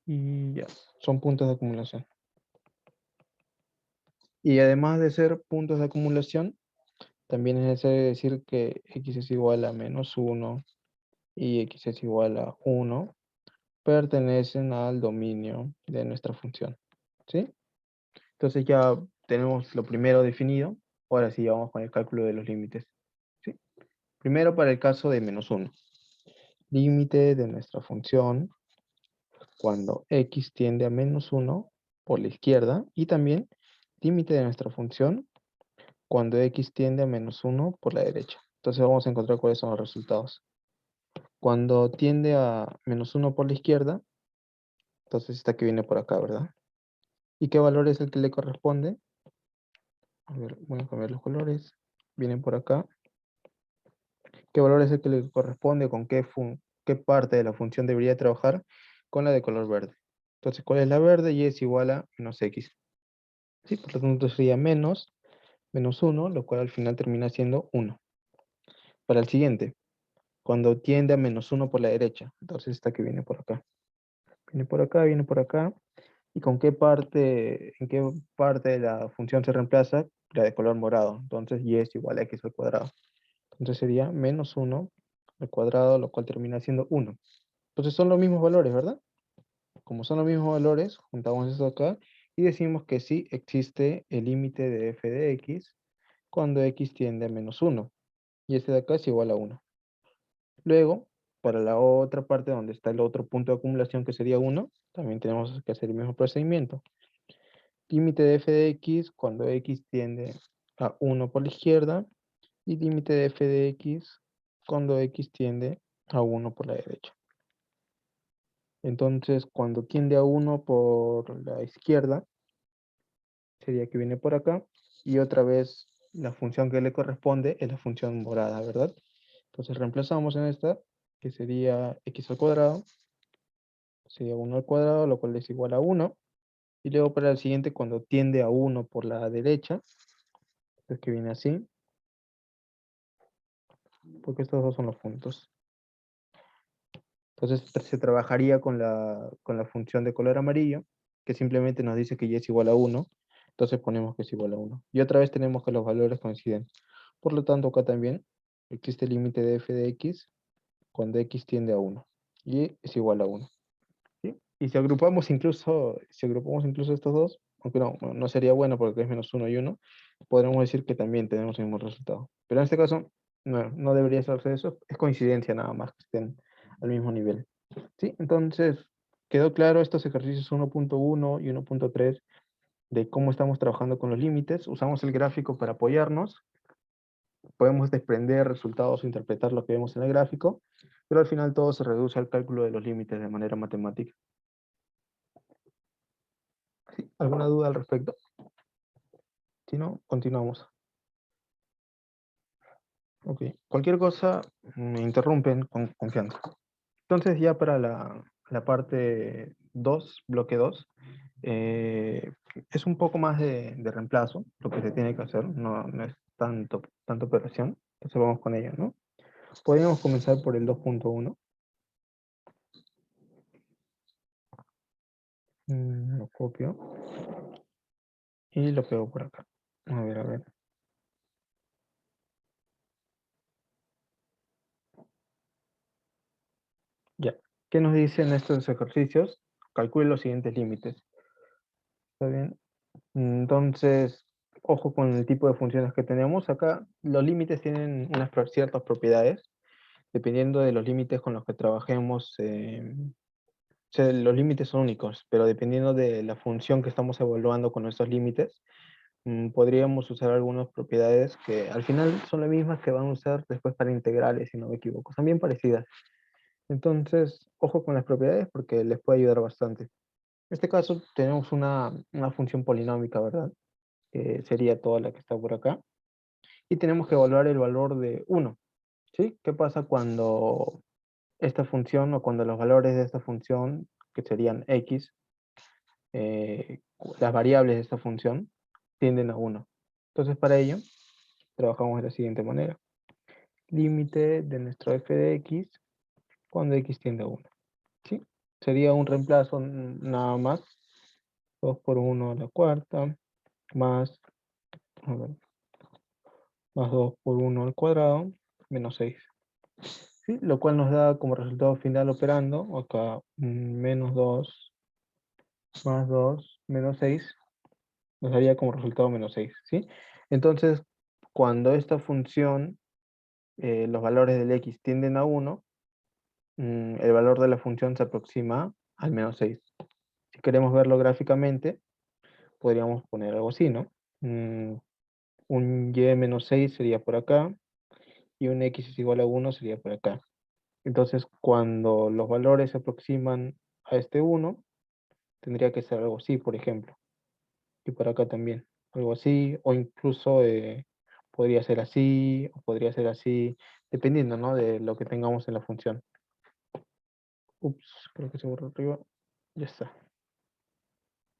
Y ya, son puntos de acumulación. Y además de ser puntos de acumulación, también es necesario decir que x es igual a -1 y x es igual a 1 pertenecen al dominio de nuestra función. ¿Sí? Entonces ya tenemos lo primero definido. Ahora sí, vamos con el cálculo de los límites. ¿Sí? Primero para el caso de -1. Límite de nuestra función cuando x tiende a -1 por la izquierda y también límite de nuestra función cuando x tiende a -1 por la derecha. Entonces vamos a encontrar cuáles son los resultados. Cuando tiende a -1 por la izquierda, entonces esta que viene por acá, ¿verdad? ¿Y qué valor es el que le corresponde? A ver, voy a cambiar los colores. Vienen por acá. ¿Qué valor es el que le corresponde? ¿Con qué parte de la función debería trabajar? Con la de color verde. Entonces, ¿cuál es la verde? Y es igual a -x. ¿Sí? Por lo tanto, sería -1, lo cual al final termina siendo 1. Para el siguiente, cuando tiende a -1 por la derecha, entonces esta que viene por acá. Viene por acá, viene por acá. ¿Y en qué parte de la función se reemplaza? La de color morado. Entonces, y es igual a x al cuadrado. Entonces sería -1 al cuadrado, lo cual termina siendo 1. Entonces son los mismos valores, ¿verdad? Como son los mismos valores, juntamos esto acá y decimos que sí existe el límite de f de x cuando x tiende a -1. Y este de acá es igual a 1. Luego, para la otra parte donde está el otro punto de acumulación que sería 1, también tenemos que hacer el mismo procedimiento. Límite de f de x cuando x tiende a 1 por la izquierda y límite de f de x cuando x tiende a 1 por la derecha. Entonces, cuando tiende a 1 por la izquierda, sería que viene por acá, y otra vez la función que le corresponde es la función morada, ¿verdad? Entonces reemplazamos en esta, que sería x al cuadrado, sería 1 al cuadrado, lo cual es igual a 1, y luego para el siguiente, cuando tiende a 1 por la derecha, es que viene así, porque estos dos son los puntos. Entonces se trabajaría con la función de color amarillo, que simplemente nos dice que y es igual a 1. Entonces ponemos que es igual a 1. Y otra vez tenemos que los valores coinciden. Por lo tanto, acá también existe el límite de f de x cuando x tiende a 1. Y es igual a 1. ¿Sí? Y si agrupamos incluso estos dos, aunque no sería bueno porque es -1 y 1, podremos decir que también tenemos el mismo resultado. Pero en este caso, no debería hacerse eso. Es coincidencia nada más que estén al mismo nivel. ¿Sí? Entonces, quedó claro estos ejercicios 1.1 y 1.3 de cómo estamos trabajando con los límites. Usamos el gráfico para apoyarnos. Podemos desprender resultados o interpretar lo que vemos en el gráfico, pero al final todo se reduce al cálculo de los límites de manera matemática. ¿Sí? ¿Alguna duda al respecto? Si no, continuamos. Ok. Cualquier cosa, me interrumpen con confianza. Entonces ya para la parte 2, bloque 2, es un poco más de reemplazo lo que se tiene que hacer, no es tanto operación, entonces vamos con ello, ¿no? Podríamos comenzar por el 2.1. Lo copio y lo pego por acá. A ver, a ver. Ya. ¿Qué nos dicen estos ejercicios? Calcule los siguientes límites. ¿Está bien? Entonces, ojo con el tipo de funciones que tenemos. Acá los límites tienen ciertas propiedades. Dependiendo de los límites con los que trabajemos, o sea, los límites son únicos, pero dependiendo de la función que estamos evaluando con nuestros límites, podríamos usar algunas propiedades que al final son las mismas que van a usar después para integrales, si no me equivoco. Son bien parecidas. Entonces, ojo con las propiedades porque les puede ayudar bastante. En este caso tenemos una función polinómica, ¿verdad? Que sería toda la que está por acá. Y tenemos que evaluar el valor de 1. ¿Sí? ¿Qué pasa cuando esta función o cuando los valores de esta función, que serían x, eh, las variables de esta función, tienden a 1? Entonces para ello, trabajamos de la siguiente manera. Límite de nuestro f de x cuando x tiende a 1. ¿Sí? sería un reemplazo nada más. 2 por 1 a la cuarta, más, a ver, más 2 por 1 al cuadrado, menos 6. ¿Sí? Lo cual nos da como resultado final operando, acá menos 2 más 2 menos 6, nos daría como resultado menos 6. ¿Sí? Entonces, cuando esta función, los valores del x tienden a 1, el valor de la función se aproxima al menos 6. Si queremos verlo gráficamente, podríamos poner algo así, ¿no? Un y menos 6 sería por acá, y un x es igual a 1 sería por acá. Entonces, cuando los valores se aproximan a este 1, tendría que ser algo así, por ejemplo. Y por acá también, algo así, o incluso podría ser así, o podría ser así, dependiendo, ¿no? De lo que tengamos en la función. Ups, creo que se borró arriba. Ya está.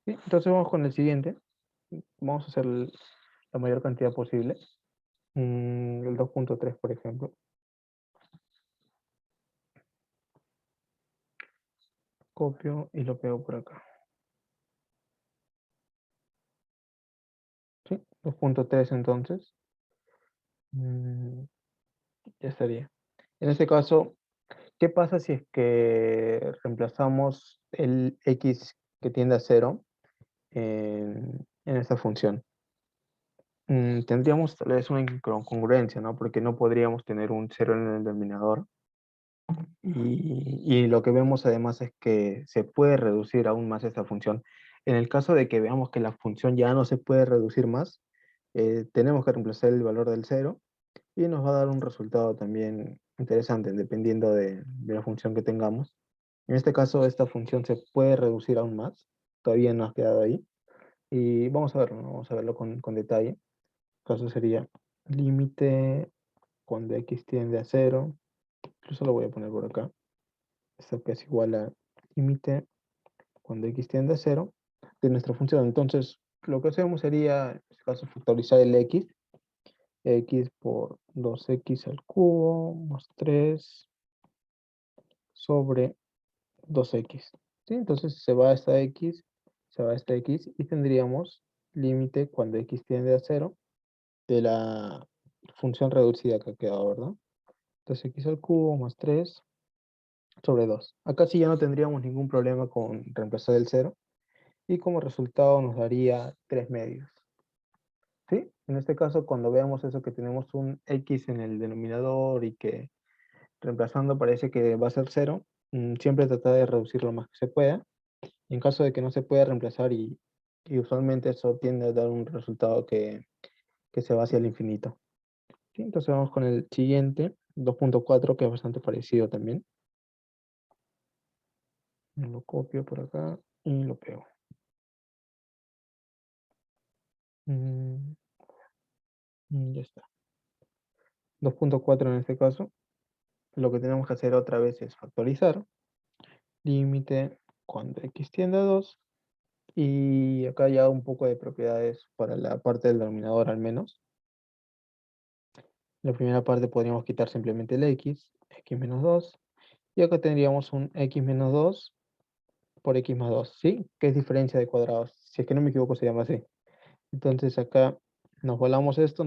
¿Sí? Entonces vamos con el siguiente. Vamos a hacer la mayor cantidad posible. El 2.3, por ejemplo. Copio y lo pego por acá. ¿Sí? 2.3 entonces. Ya estaría. En este caso, ¿qué pasa si es que reemplazamos el x que tiende a 0 en esta función? Tendríamos tal vez una incongruencia, ¿no? Porque no podríamos tener un 0 en el denominador. Y lo que vemos además es que se puede reducir aún más esta función. En el caso de que veamos que la función ya no se puede reducir más, tenemos que reemplazar el valor del 0 y nos va a dar un resultado también interesante dependiendo de la función que tengamos. En este caso, esta función se puede reducir aún más, todavía no ha quedado ahí. Y vamos a verlo, ¿no? Vamos a verlo con detalle. El caso sería límite cuando x tiende a 0, incluso lo voy a poner por acá. Esto que es igual a límite cuando x tiende a 0 de nuestra función. Entonces, lo que hacemos sería, en este caso, factorizar el x por 2x al cubo más 3 sobre 2x. ¿Sí? Entonces se va esta x, se va esta x y tendríamos límite cuando x tiende a 0 de la función reducida que ha quedado, ¿verdad? Entonces x al cubo más 3 sobre 2. Acá sí ya no tendríamos ningún problema con reemplazar el 0 y como resultado nos daría 3 medios. ¿Sí? En este caso, cuando veamos eso que tenemos un x en el denominador y que reemplazando parece que va a ser 0, siempre tratar de reducir lo más que se pueda. En caso de que no se pueda reemplazar y usualmente eso tiende a dar un resultado que se va hacia el infinito. ¿Sí? Entonces vamos con el siguiente, 2.4, que es bastante parecido también. Lo copio por acá y lo pego. Mm, ya está. 2.4 en este caso. Lo que tenemos que hacer otra vez es factorizar. Límite cuando x tiende a 2. Y acá ya un poco de propiedades para la parte del denominador al menos. La primera parte podríamos quitar simplemente el x menos 2. Y acá tendríamos un x menos 2 por x más 2, ¿sí? Que es diferencia de cuadrados. Si es que no me equivoco se llama así. Entonces acá nos volamos esto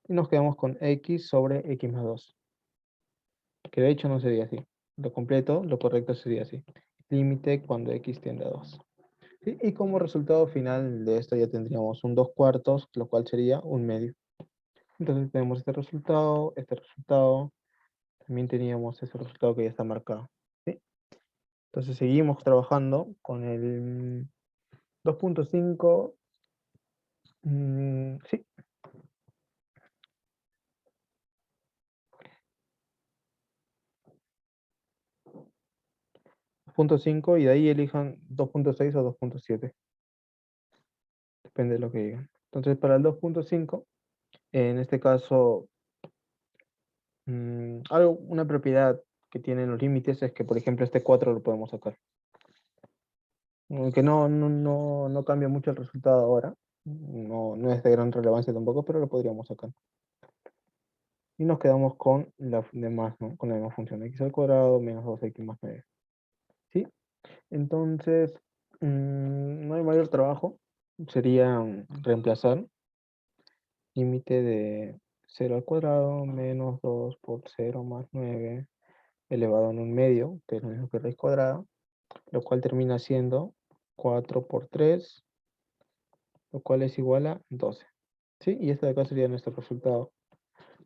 y nos quedamos con x sobre x más 2. Que de hecho no sería así. Lo completo, lo correcto sería así. Límite cuando x tiende a 2. ¿Sí? Y como resultado final de esto ya tendríamos un 2 cuartos, lo cual sería un medio. Entonces tenemos este resultado, también teníamos ese resultado que ya está marcado. ¿Sí? Entonces seguimos trabajando con el 2.5. Sí, 2.5 y de ahí elijan 2.6 o 2.7. Depende de lo que digan. Entonces para el 2.5, en este caso, una propiedad que tienen los límites es que, por ejemplo, este 4 lo podemos sacar. Aunque no cambia mucho el resultado ahora. No es de gran relevancia tampoco, pero lo podríamos sacar. Y nos quedamos con la demás, ¿no? Con la demás función x al cuadrado menos 2x más 9. ¿sí? Entonces, no hay mayor trabajo. Sería reemplazar límite de 0 al cuadrado menos 2 por 0 más 9 elevado en un medio, que es lo mismo que raíz cuadrada, lo cual termina siendo 4 por 3, lo cual es igual a 12. ¿Sí? Y este de acá sería nuestro resultado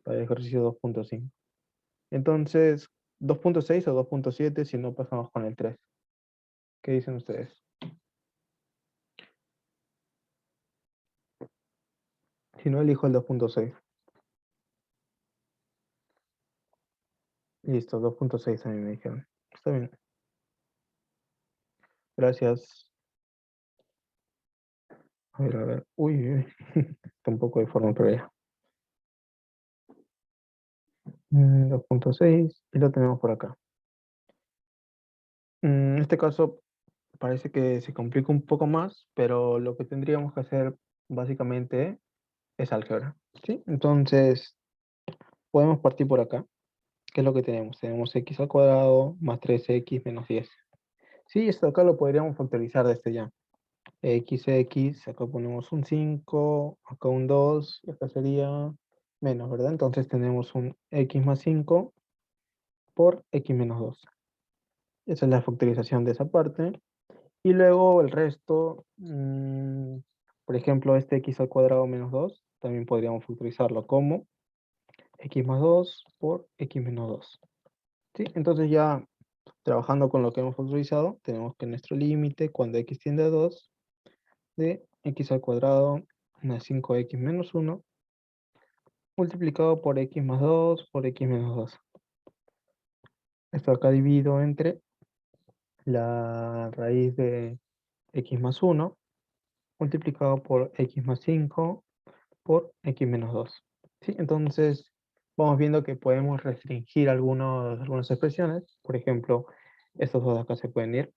para el ejercicio 2.5. Entonces, 2.6 o 2.7 si no pasamos con el 3. ¿Qué dicen ustedes? Si no, elijo el 2.6. Listo, 2.6 a mí me dijeron. Está bien. Gracias. A ver, a ver. Uy, uy, uy. Está un poco de forma, pero ya. 2.6 y lo tenemos por acá. En este caso parece que se complica un poco más, pero lo que tendríamos que hacer básicamente es álgebra. ¿Sí? Entonces, podemos partir por acá. ¿Qué es lo que tenemos? Tenemos x al cuadrado más 3x menos 10. Sí, esto acá lo podríamos factorizar desde ya. X, acá ponemos un 5, acá un 2, y acá sería menos, ¿verdad? Entonces tenemos un x más 5 por x menos 2. Esa es la factorización de esa parte. Y luego el resto, por ejemplo, este x al cuadrado menos 2, también podríamos factorizarlo como x más 2 por x menos 2. ¿Sí? Entonces ya trabajando con lo que hemos factorizado, tenemos que nuestro límite cuando x tiende a 2 de x al cuadrado más 5x menos 1 multiplicado por x más 2 por x menos 2. Esto acá divido entre la raíz de x más 1 multiplicado por x más 5 por x menos 2. ¿Sí? Entonces vamos viendo que podemos restringir algunas expresiones. Por ejemplo, estos dos de acá se pueden ir.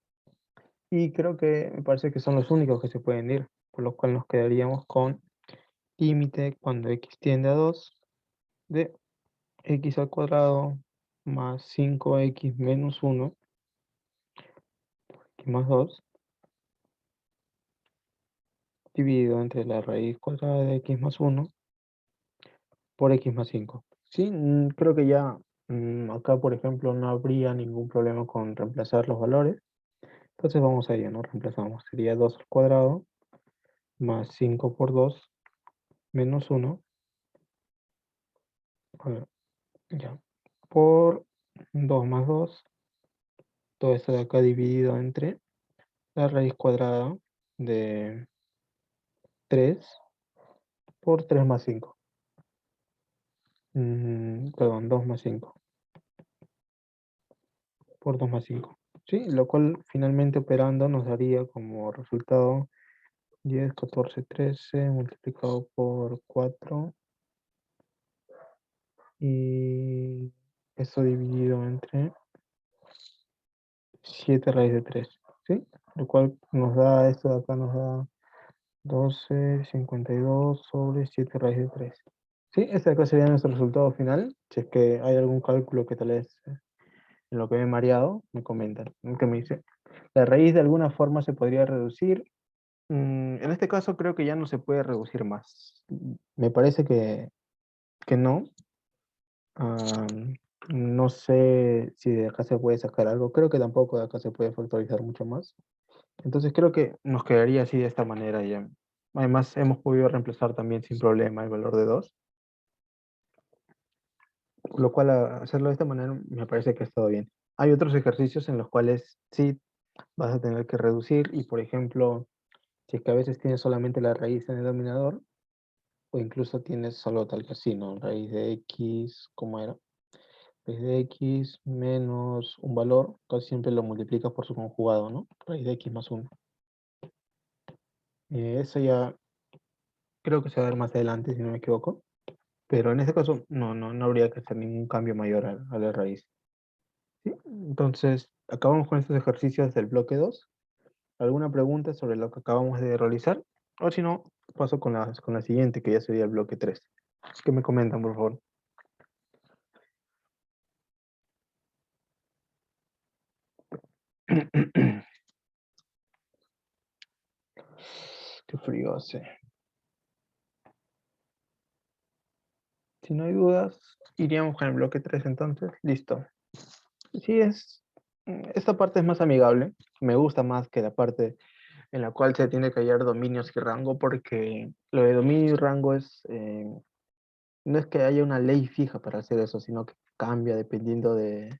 Y creo que me parece que son los únicos que se pueden ir, por lo cual nos quedaríamos con límite cuando x tiende a 2 de x al cuadrado más 5x menos 1, x más 2, dividido entre la raíz cuadrada de x más 1 por x más 5. Sí, creo que ya acá, por ejemplo, no habría ningún problema con reemplazar los valores. Entonces vamos a ello, ¿no? Reemplazamos. Sería 2 al cuadrado más 5 por 2 menos 1. A ver, ya. Por 2 más 2. Todo esto de acá dividido entre la raíz cuadrada de 3 por 3 más 5. Perdón, 2 más 5 por 2 más 5. ¿Sí? Lo cual finalmente operando nos daría como resultado 10, 14, 13 multiplicado por 4 y eso dividido entre 7 raíz de 3. ¿Sí? Lo cual nos da, esto de acá nos da 12,52 sobre 7 raíz de 3. Sí, este de acá sería nuestro resultado final. Si es que hay algún cálculo que tal vez en lo que me he mareado, me comentan. Que me dice, la raíz de alguna forma se podría reducir. En este caso creo que ya no se puede reducir más. Me parece que no. No sé si de acá se puede sacar algo. Creo que tampoco de acá se puede factorizar mucho más. Entonces creo que nos quedaría así de esta manera ya. Además hemos podido reemplazar también sin problema el valor de 2. Lo cual hacerlo de esta manera me parece que ha estado bien. Hay otros ejercicios en los cuales sí vas a tener que reducir y por ejemplo, si es que a veces tienes solamente la raíz en el denominador o incluso tienes solo tal que así, ¿no? Raíz de x, ¿cómo era? Raíz de x menos un valor, casi siempre lo multiplicas por su conjugado, ¿no? Raíz de x más 1. Eso ya creo que se va a ver más adelante, si no me equivoco. Pero en este caso no habría que hacer ningún cambio mayor a la raíz. ¿Sí? Entonces, acabamos con estos ejercicios del bloque 2. ¿Alguna pregunta sobre lo que acabamos de realizar? O si no, paso con la siguiente, que ya sería el bloque 3. ¿Qué me comentan, por favor? Qué frío hace. Si no hay dudas, iríamos con el bloque 3 entonces. Listo. Sí, esta parte es más amigable. Me gusta más que la parte en la cual se tiene que hallar dominios y rango, porque lo de dominio y rango no es que haya una ley fija para hacer eso, sino que cambia dependiendo de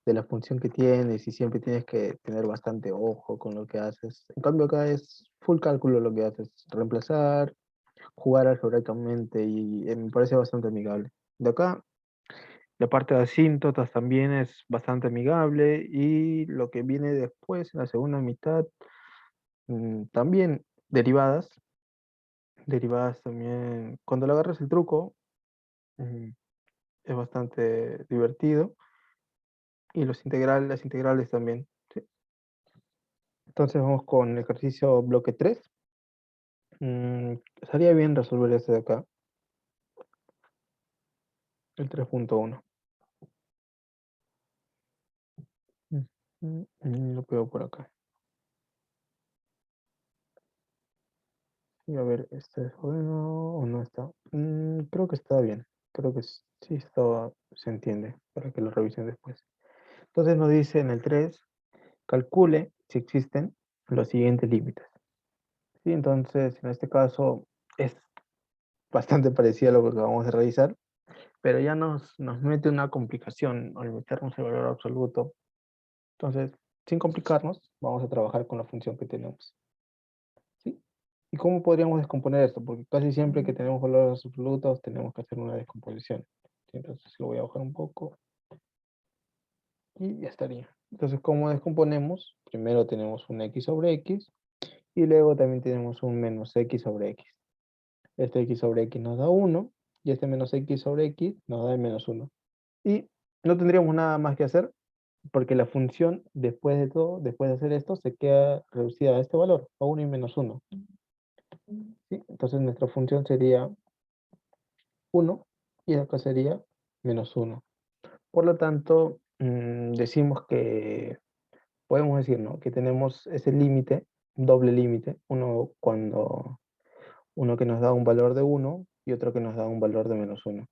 la función que tienes y siempre tienes que tener bastante ojo con lo que haces. En cambio acá es full cálculo lo que haces, reemplazar, jugar algebraicamente y me parece bastante amigable. De acá, la parte de asíntotas también es bastante amigable y lo que viene después, en la segunda mitad, también derivadas. Derivadas también, cuando le agarras el truco, mm, es bastante divertido. Y las integrales también. ¿Sí? Entonces vamos con el ejercicio bloque 3. Estaría bien resolver este de acá, el 3.1. Lo pego por acá. Y a ver, ¿este es bueno o no está? Creo que está bien. Creo que sí está, se entiende, para que lo revisen después. Entonces nos dice en el 3, calcule si existen los siguientes límites. Sí, entonces en este caso es bastante parecido a lo que acabamos de realizar, pero ya nos mete una complicación al meternos el valor absoluto. Entonces, sin complicarnos, vamos a trabajar con la función que tenemos. ¿Sí? ¿Y cómo podríamos descomponer esto? Porque casi siempre que tenemos valores absolutos tenemos que hacer una descomposición. ¿Sí? Entonces lo voy a bajar un poco y ya estaría. Entonces, ¿cómo descomponemos? Primero tenemos un x sobre x y luego también tenemos un menos x sobre x. Este x sobre x nos da 1 y este menos x sobre x nos da el menos 1. Y no tendríamos nada más que hacer porque la función, después de todo, después de hacer esto, se queda reducida a este valor, a 1 y menos 1. ¿Sí? Entonces nuestra función sería 1 y acá sería menos 1. Por lo tanto, decimos que, podemos decir, ¿no?, que tenemos ese límite, doble límite, uno que nos da un valor de 1 y otro que nos da un valor de menos 1.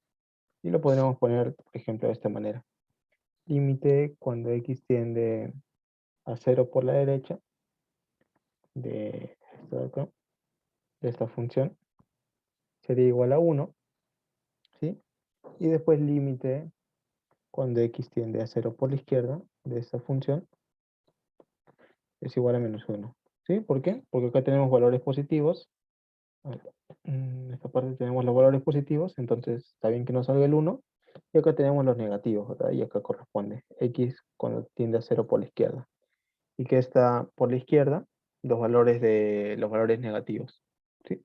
Y lo podríamos poner, por ejemplo, de esta manera. Límite cuando x tiende a 0 por la derecha de esto de acá, de esta función, sería igual a 1, ¿sí? Y después límite cuando x tiende a 0 por la izquierda de esta función es igual a menos 1. ¿Sí? ¿Por qué? Porque acá tenemos valores positivos. A ver, en esta parte tenemos los valores positivos, entonces está bien que nos salga el 1. Y acá tenemos los negativos, ¿verdad? Y acá corresponde x cuando tiende a 0 por la izquierda. Y que está por la izquierda los valores negativos. ¿Sí?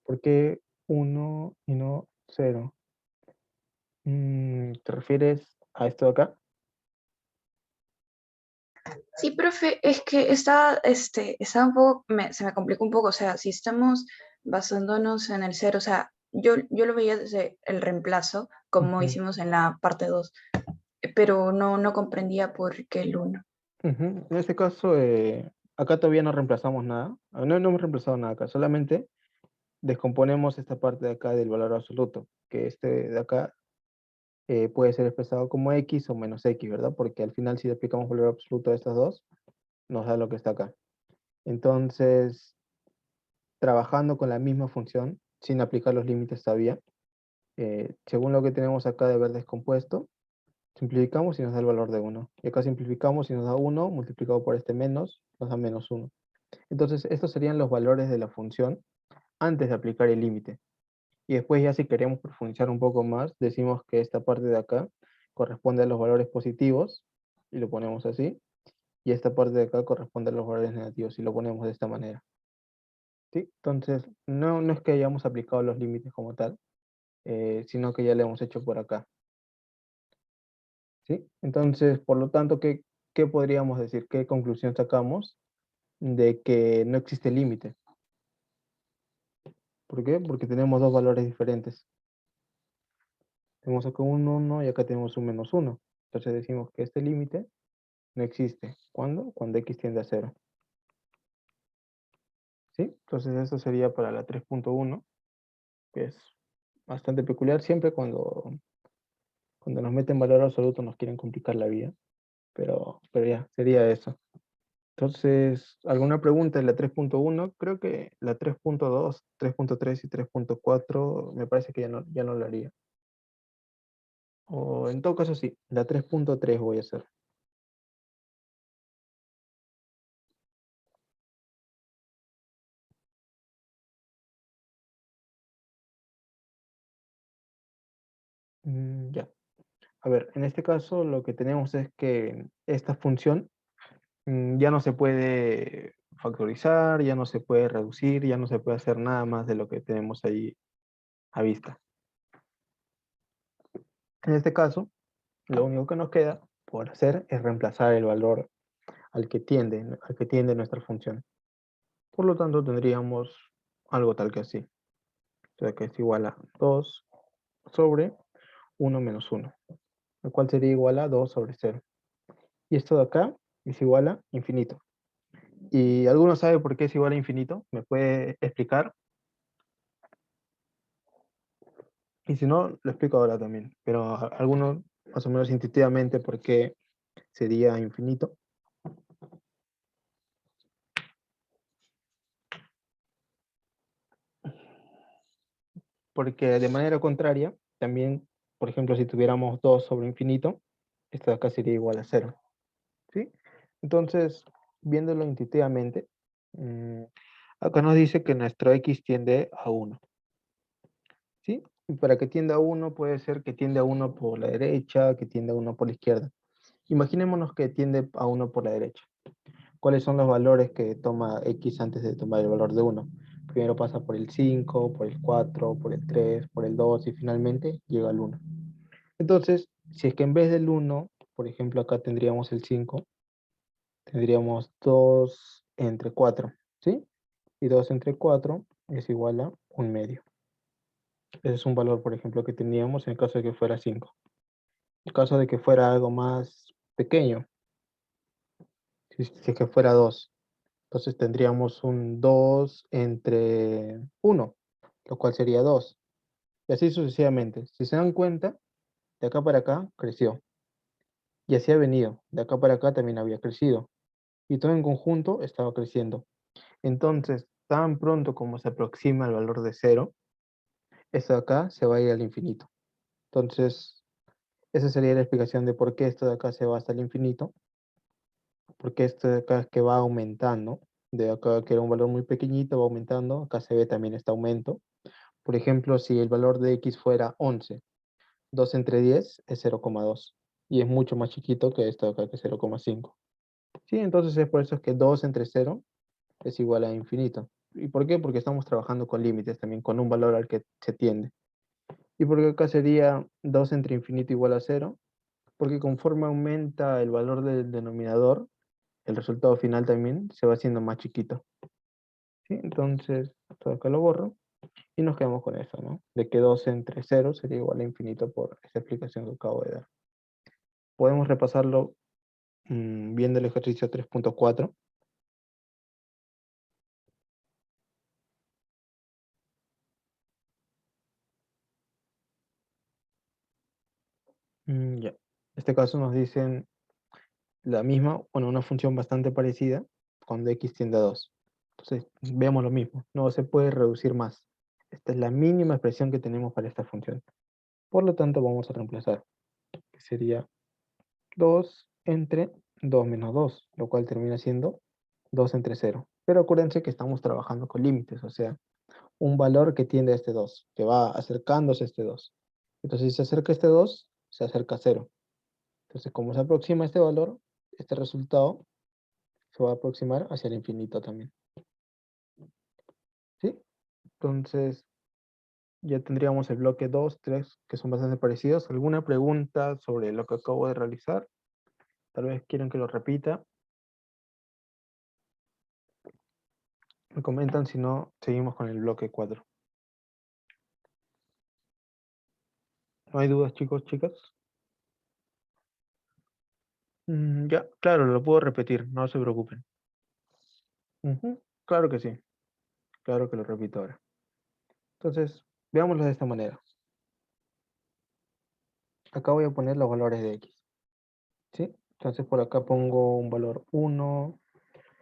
¿Por qué 1 y no 0? ¿Te refieres a esto de acá? Sí, profe, es que está un poco, se me complica un poco, o sea, si estamos basándonos en el cero, o sea, yo lo veía desde el reemplazo, como Ujú, hicimos en la parte 2, pero no comprendía por qué el uno. ujú. En este caso, acá todavía no reemplazamos nada. No hemos reemplazado nada acá, solamente descomponemos esta parte de acá del valor absoluto, que este de acá puede ser expresado como x o menos x, ¿verdad? Porque al final si le aplicamos valor absoluto a estas dos, nos da lo que está acá. Entonces, trabajando con la misma función, sin aplicar los límites todavía, según lo que tenemos acá de haber descompuesto, simplificamos y nos da el valor de 1. Y acá simplificamos y nos da 1 multiplicado por este menos, nos da menos 1. Entonces, estos serían los valores de la función antes de aplicar el límite. Y después ya si queremos profundizar un poco más, decimos que esta parte de acá corresponde a los valores positivos, y lo ponemos así, y esta parte de acá corresponde a los valores negativos, y lo ponemos de esta manera. ¿Sí? Entonces, no es que hayamos aplicado los límites como tal, sino que ya lo hemos hecho por acá. ¿Sí? Entonces, por lo tanto, ¿qué podríamos decir? ¿Qué conclusión sacamos? De que no existe límite. ¿Por qué? Porque tenemos dos valores diferentes. Tenemos acá un 1 y acá tenemos un menos 1. Entonces decimos que este límite no existe. ¿Cuándo? Cuando x tiende a 0. ¿Sí? Entonces eso sería para la 3.1, que es bastante peculiar. Siempre cuando nos meten valor absoluto nos quieren complicar la vida. Pero ya, sería eso. Entonces, ¿alguna pregunta en la 3.1? Creo que la 3.2, 3.3 y 3.4 me parece que ya no lo haría. O en todo caso sí, la 3.3 voy a hacer. Ya. A ver, en este caso lo que tenemos es que esta función ya no se puede factorizar, ya no se puede reducir, ya no se puede hacer nada más de lo que tenemos ahí a vista. En este caso, lo único que nos queda por hacer es reemplazar el valor al que tiende nuestra función. Por lo tanto, tendríamos algo tal que así. O sea, que es igual a 2 sobre 1 menos 1, lo cual sería igual a 2 sobre 0. Y esto de acá es igual a infinito. ¿Y alguno sabe por qué es igual a infinito? ¿Me puede explicar? Y si no, lo explico ahora también. Pero alguno, más o menos intuitivamente, por qué sería infinito. Porque de manera contraria, también, por ejemplo, si tuviéramos 2 sobre infinito, esto de acá sería igual a 0. ¿Sí? Entonces, viéndolo intuitivamente, mm, acá nos dice que nuestro x tiende a 1. ¿Sí? Y para que tienda a 1 puede ser que tiende a 1 por la derecha, que tiende a 1 por la izquierda. Imaginémonos que tiende a 1 por la derecha. ¿Cuáles son los valores que toma x antes de tomar el valor de 1? Primero pasa por el 5, por el 4, por el 3, por el 2 y finalmente llega al 1. Entonces, si es que en vez del 1, por ejemplo, acá tendríamos el 5, tendríamos 2 entre 4, ¿sí? Y 2 entre 4 es igual a 1/2. Ese es un valor, por ejemplo, que teníamos en el caso de que fuera 5. En caso de que fuera algo más pequeño, si es que fuera 2, entonces tendríamos un 2 entre 1, lo cual sería 2. Y así sucesivamente. Si se dan cuenta, de acá para acá creció. Y así ha venido. De acá para acá también había crecido. Y todo en conjunto estaba creciendo. Entonces, tan pronto como se aproxima el valor de 0, esto de acá se va a ir al infinito. Entonces, esa sería la explicación de por qué esto de acá se va hasta el infinito. Porque esto de acá es que va aumentando. De acá, que era un valor muy pequeñito, va aumentando. Acá se ve también este aumento. Por ejemplo, si el valor de x fuera 11, 2 entre 10 es 0,2. Y es mucho más chiquito que esto de acá, que es 0,5. Sí, entonces es por eso es que 2 entre 0 es igual a infinito. ¿Y por qué? Porque estamos trabajando con límites también, con un valor al que se tiende. ¿Y por qué acá sería 2 entre infinito igual a 0? Porque conforme aumenta el valor del denominador, el resultado final también se va haciendo más chiquito. ¿Sí? Entonces, todo acá lo borro y nos quedamos con eso, ¿no? De que 2 entre 0 sería igual a infinito por esta explicación que acabo de dar. Podemos repasarlo viendo el ejercicio 3.4. Ya. En este caso nos dicen la misma, bueno, una función bastante parecida cuando x tiende a 2. Entonces, vemos lo mismo, no se puede reducir más. Esta es la mínima expresión que tenemos para esta función. Por lo tanto, vamos a reemplazar, que sería 2 entre 2 menos 2, lo cual termina siendo 2 entre 0. Pero acuérdense que estamos trabajando con límites, o sea, un valor que tiende a este 2, que va acercándose a este 2. Entonces, si se acerca a este 2, se acerca a 0. Entonces, como se aproxima este valor, este resultado se va a aproximar hacia el infinito también. ¿Sí? Entonces, ya tendríamos el bloque 2, 3, que son bastante parecidos. ¿Alguna pregunta sobre lo que acabo de realizar? Tal vez quieren que lo repita. Me comentan, si no, seguimos con el bloque 4. ¿No hay dudas, chicos, chicas? Ya, claro, lo puedo repetir, no se preocupen. Ujú, claro que sí, claro que lo repito ahora. Entonces, veámoslo de esta manera. Acá voy a poner los valores de x, ¿sí? Entonces por acá pongo un valor 1,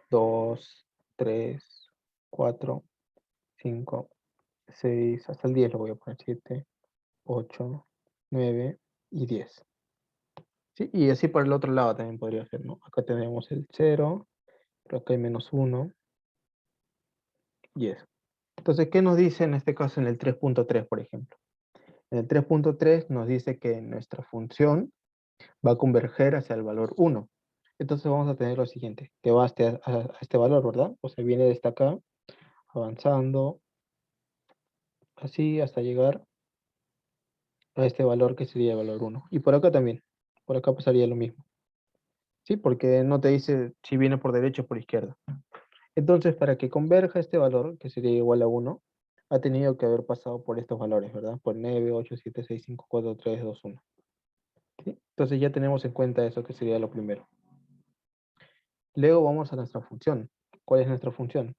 2, 3, 4, 5, 6, hasta el 10 lo voy a poner, 7, 8, 9 y 10. ¿Sí? Y así por el otro lado también podría ser, ¿no? Acá tenemos el 0, pero acá hay -1 y eso. Entonces, ¿qué nos dice en este caso en el 3.3, por ejemplo? En el 3.3 nos dice que nuestra función va a converger hacia el valor 1. Entonces vamos a tener lo siguiente, que va a este valor, ¿verdad? O sea, viene desde acá, avanzando, así hasta llegar a este valor que sería el valor 1. Y por acá también, por acá pasaría lo mismo. ¿Sí? Porque no te dice si viene por derecha o por izquierda. Entonces, para que converja este valor, que sería igual a 1, ha tenido que haber pasado por estos valores, ¿verdad? Por 9, 8, 7, 6, 5, 4, 3, 2, 1. ¿Sí? Entonces ya tenemos en cuenta eso que sería lo primero. Luego vamos a nuestra función. ¿Cuál es nuestra función?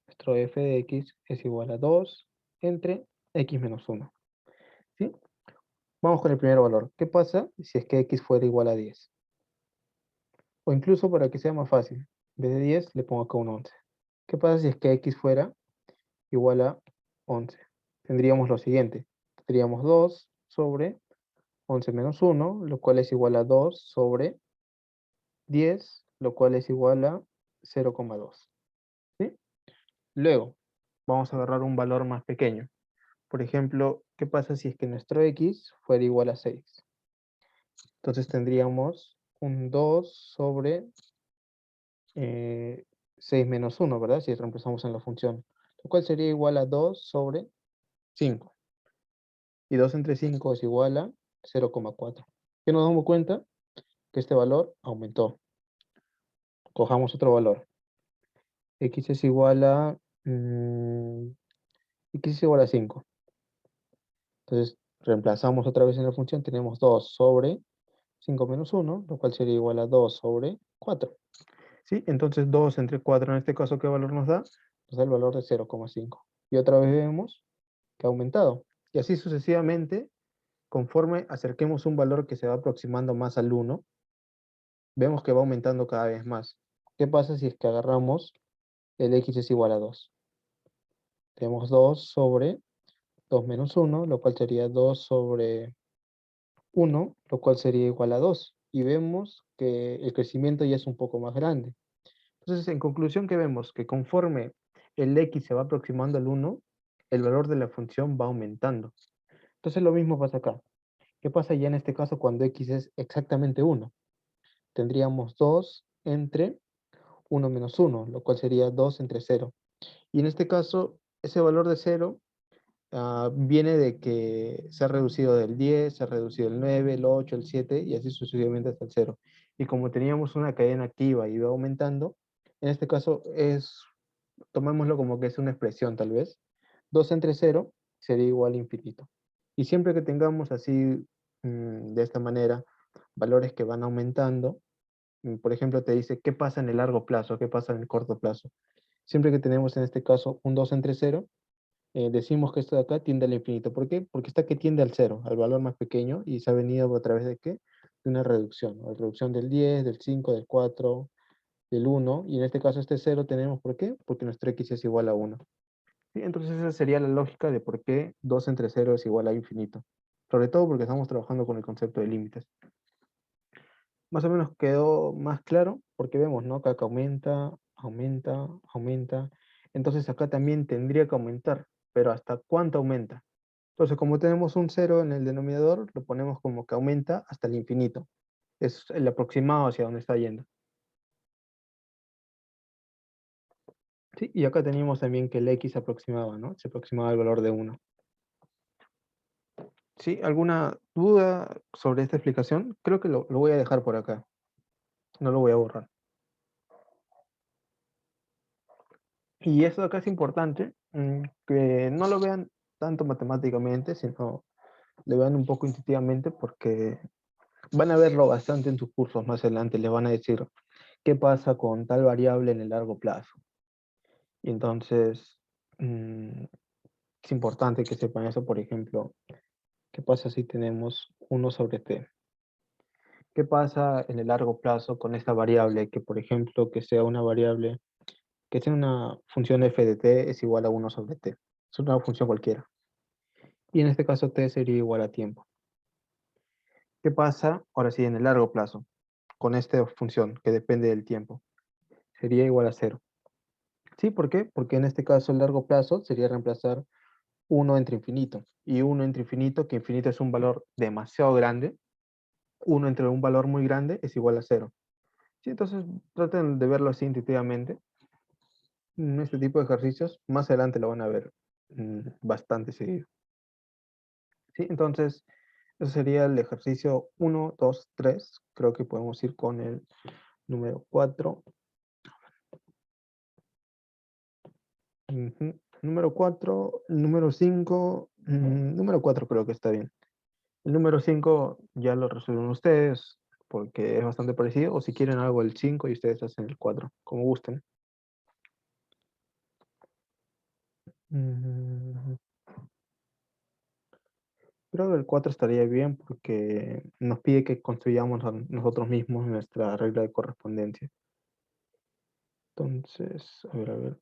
Nuestro f de x es igual a 2 entre x menos 1. ¿Sí? Vamos con el primer valor. ¿Qué pasa si es que x fuera igual a 10? O incluso para que sea más fácil, en vez de 10 le pongo acá un 11. ¿Qué pasa si es que x fuera igual a 11? Tendríamos lo siguiente. Tendríamos 2 sobre 11 menos 1, lo cual es igual a 2 sobre 10, lo cual es igual a 0,2. ¿Sí? Luego, vamos a agarrar un valor más pequeño. Por ejemplo, ¿qué pasa si es que nuestro x fuera igual a 6? Entonces tendríamos un 2 sobre 6 menos 1, ¿verdad? Si reemplazamos en la función. Lo cual sería igual a 2 sobre 5. Y 2 entre 5 es igual a 0,4. ¿Qué nos damos cuenta? Que este valor aumentó. Cojamos otro valor. X es igual a... X es igual a 5. Entonces reemplazamos otra vez en la función. Tenemos 2 sobre 5 menos 1, lo cual sería igual a 2 sobre 4. ¿Sí? Entonces 2 entre 4 en este caso, ¿qué valor nos da? Nos da el valor de 0,5. Y otra vez vemos que ha aumentado. Y así sucesivamente, conforme acerquemos un valor que se va aproximando más al 1, vemos que va aumentando cada vez más. ¿Qué pasa si es que agarramos el x es igual a 2? Tenemos 2 sobre 2 menos 1, lo cual sería 2 sobre 1, lo cual sería igual a 2. Y vemos que el crecimiento ya es un poco más grande. Entonces, en conclusión, ¿qué vemos? Que conforme el x se va aproximando al 1, el valor de la función va aumentando. Entonces, lo mismo pasa acá. ¿Qué pasa ya en este caso cuando x es exactamente 1? Tendríamos 2 entre 1 menos 1, lo cual sería 2 entre 0. Y en este caso, ese valor de 0 viene de que se ha reducido del 10, se ha reducido el 9, el 8, el 7 y así sucesivamente hasta el 0. Y como teníamos una cadena activa y iba aumentando, en este caso tomémoslo como que es una expresión tal vez, 2 entre 0 sería igual a infinito. Y siempre que tengamos así, de esta manera, valores que van aumentando, por ejemplo, te dice qué pasa en el largo plazo, qué pasa en el corto plazo. Siempre que tenemos en este caso un 2 entre 0, decimos que esto de acá tiende al infinito. ¿Por qué? Porque está que tiende al 0, al valor más pequeño, y se ha venido a través de qué? De una reducción. La reducción del 10, del 5, del 4, del 1, y en este caso este 0 tenemos, ¿por qué? Porque nuestro x es igual a 1. ¿Sí? Entonces esa sería la lógica de por qué 2 entre 0 es igual a infinito. Sobre todo porque estamos trabajando con el concepto de límites. Más o menos quedó más claro, porque vemos, ¿no? Que acá aumenta, aumenta, aumenta. Entonces acá también tendría que aumentar, pero ¿hasta cuánto aumenta? Entonces, como tenemos un 0 en el denominador, lo ponemos como que aumenta hasta el infinito. Es el aproximado hacia donde está yendo. ¿Sí? Y acá tenemos también que el x se aproximaba, ¿no? Se aproximaba al valor de 1. ¿Sí? ¿Alguna duda sobre esta explicación? Creo que lo voy a dejar por acá. No lo voy a borrar. Y eso acá es importante, que no lo vean tanto matemáticamente, sino le vean un poco intuitivamente, porque van a verlo bastante en sus cursos más adelante, les van a decir qué pasa con tal variable en el largo plazo. Y entonces, es importante que sepan eso, por ejemplo, qué pasa si tenemos 1 sobre t. ¿Qué pasa en el largo plazo con esta variable? Que, por ejemplo, que sea una variable, que sea una función f de t es igual a 1 sobre t. Es una función cualquiera. Y en este caso t sería igual a tiempo. ¿Qué pasa, ahora sí, en el largo plazo, con esta función que depende del tiempo? Sería igual a 0. ¿Sí? ¿Por qué? Porque en este caso el largo plazo sería reemplazar 1 entre infinito. Y 1 entre infinito, que infinito es un valor demasiado grande, 1 entre un valor muy grande es igual a 0. ¿Sí? Entonces traten de verlo así intuitivamente. Este tipo de ejercicios más adelante lo van a ver bastante seguido. ¿Sí? Entonces, eso sería el ejercicio 1, 2, 3. Creo que podemos ir con el número 4. Número 4, número 5, número 4 creo que está bien. El número 5 ya lo resuelven ustedes porque es bastante parecido, o si quieren hago el 5 y ustedes hacen el 4, como gusten. Mm, Creo que el 4 estaría bien porque nos pide que construyamos nosotros mismos nuestra regla de correspondencia. Entonces, a ver, a ver.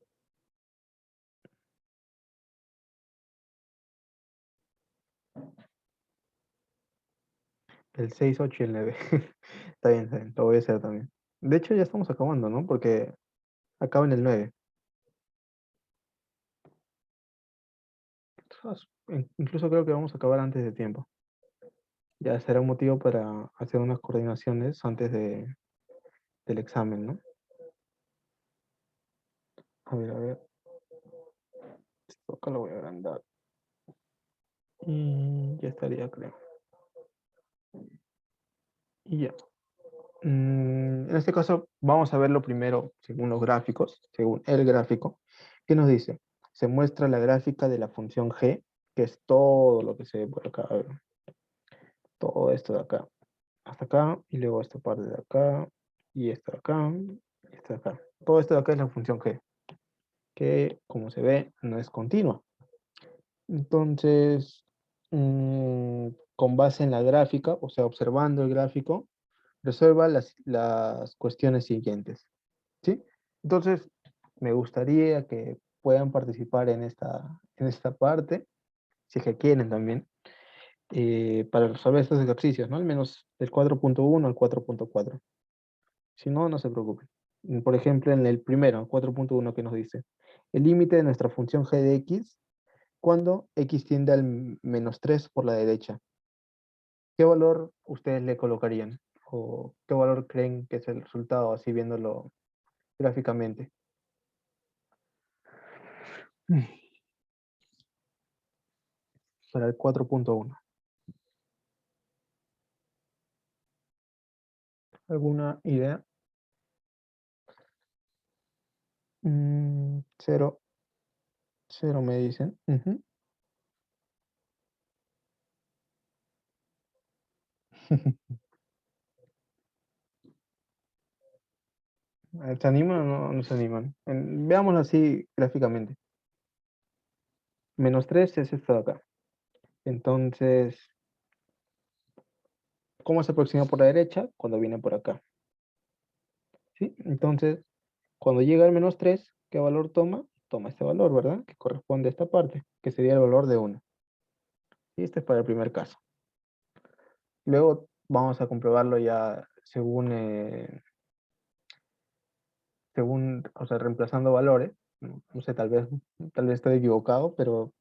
El 6, 8 y el 9. Está bien, lo voy a hacer también. De hecho, ya estamos acabando, ¿no? Porque acaba en el 9. Incluso creo que vamos a acabar antes de tiempo. Ya será un motivo para hacer unas coordinaciones antes del examen, ¿no? A ver, a ver. Esto acá lo voy a agrandar. Y ya estaría, creo. Y ya. En este caso, vamos a verlo primero según los gráficos, según el gráfico. ¿Qué nos dice? Se muestra la gráfica de la función g, que es todo lo que se ve por acá. A ver, todo esto de acá. Hasta acá, y luego esta parte de acá, y esta de acá, y esta de acá. Todo esto de acá es la función g, que como se ve, no es continua. Entonces, con base en la gráfica, o sea, observando el gráfico, resuelva las cuestiones siguientes. ¿Sí? Entonces, me gustaría que puedan participar en esta parte, si es que quieren también, para resolver estos ejercicios, ¿no? Al menos del 4.1 al 4.4. Si no, no se preocupen. Por ejemplo, en el primero, 4.1, que nos dice, el límite de nuestra función g de x cuando x tiende al -3 por la derecha. ¿Qué valor ustedes le colocarían? ¿O qué valor creen que es el resultado, así viéndolo gráficamente? Para el 4.1. ¿Alguna idea? 0, 0 me dicen. ¿Se animan o no se animan? Veámoslo así gráficamente. -3 es esto de acá. Entonces, ¿cómo se aproxima por la derecha? Cuando viene por acá. ¿Sí? Entonces, cuando llega al -3, ¿qué valor toma? Toma este valor, ¿verdad? Que corresponde a esta parte, que sería el valor de 1. Y este es para el primer caso. Luego vamos a comprobarlo ya según, o sea, reemplazando valores. No sé, tal vez estoy equivocado, pero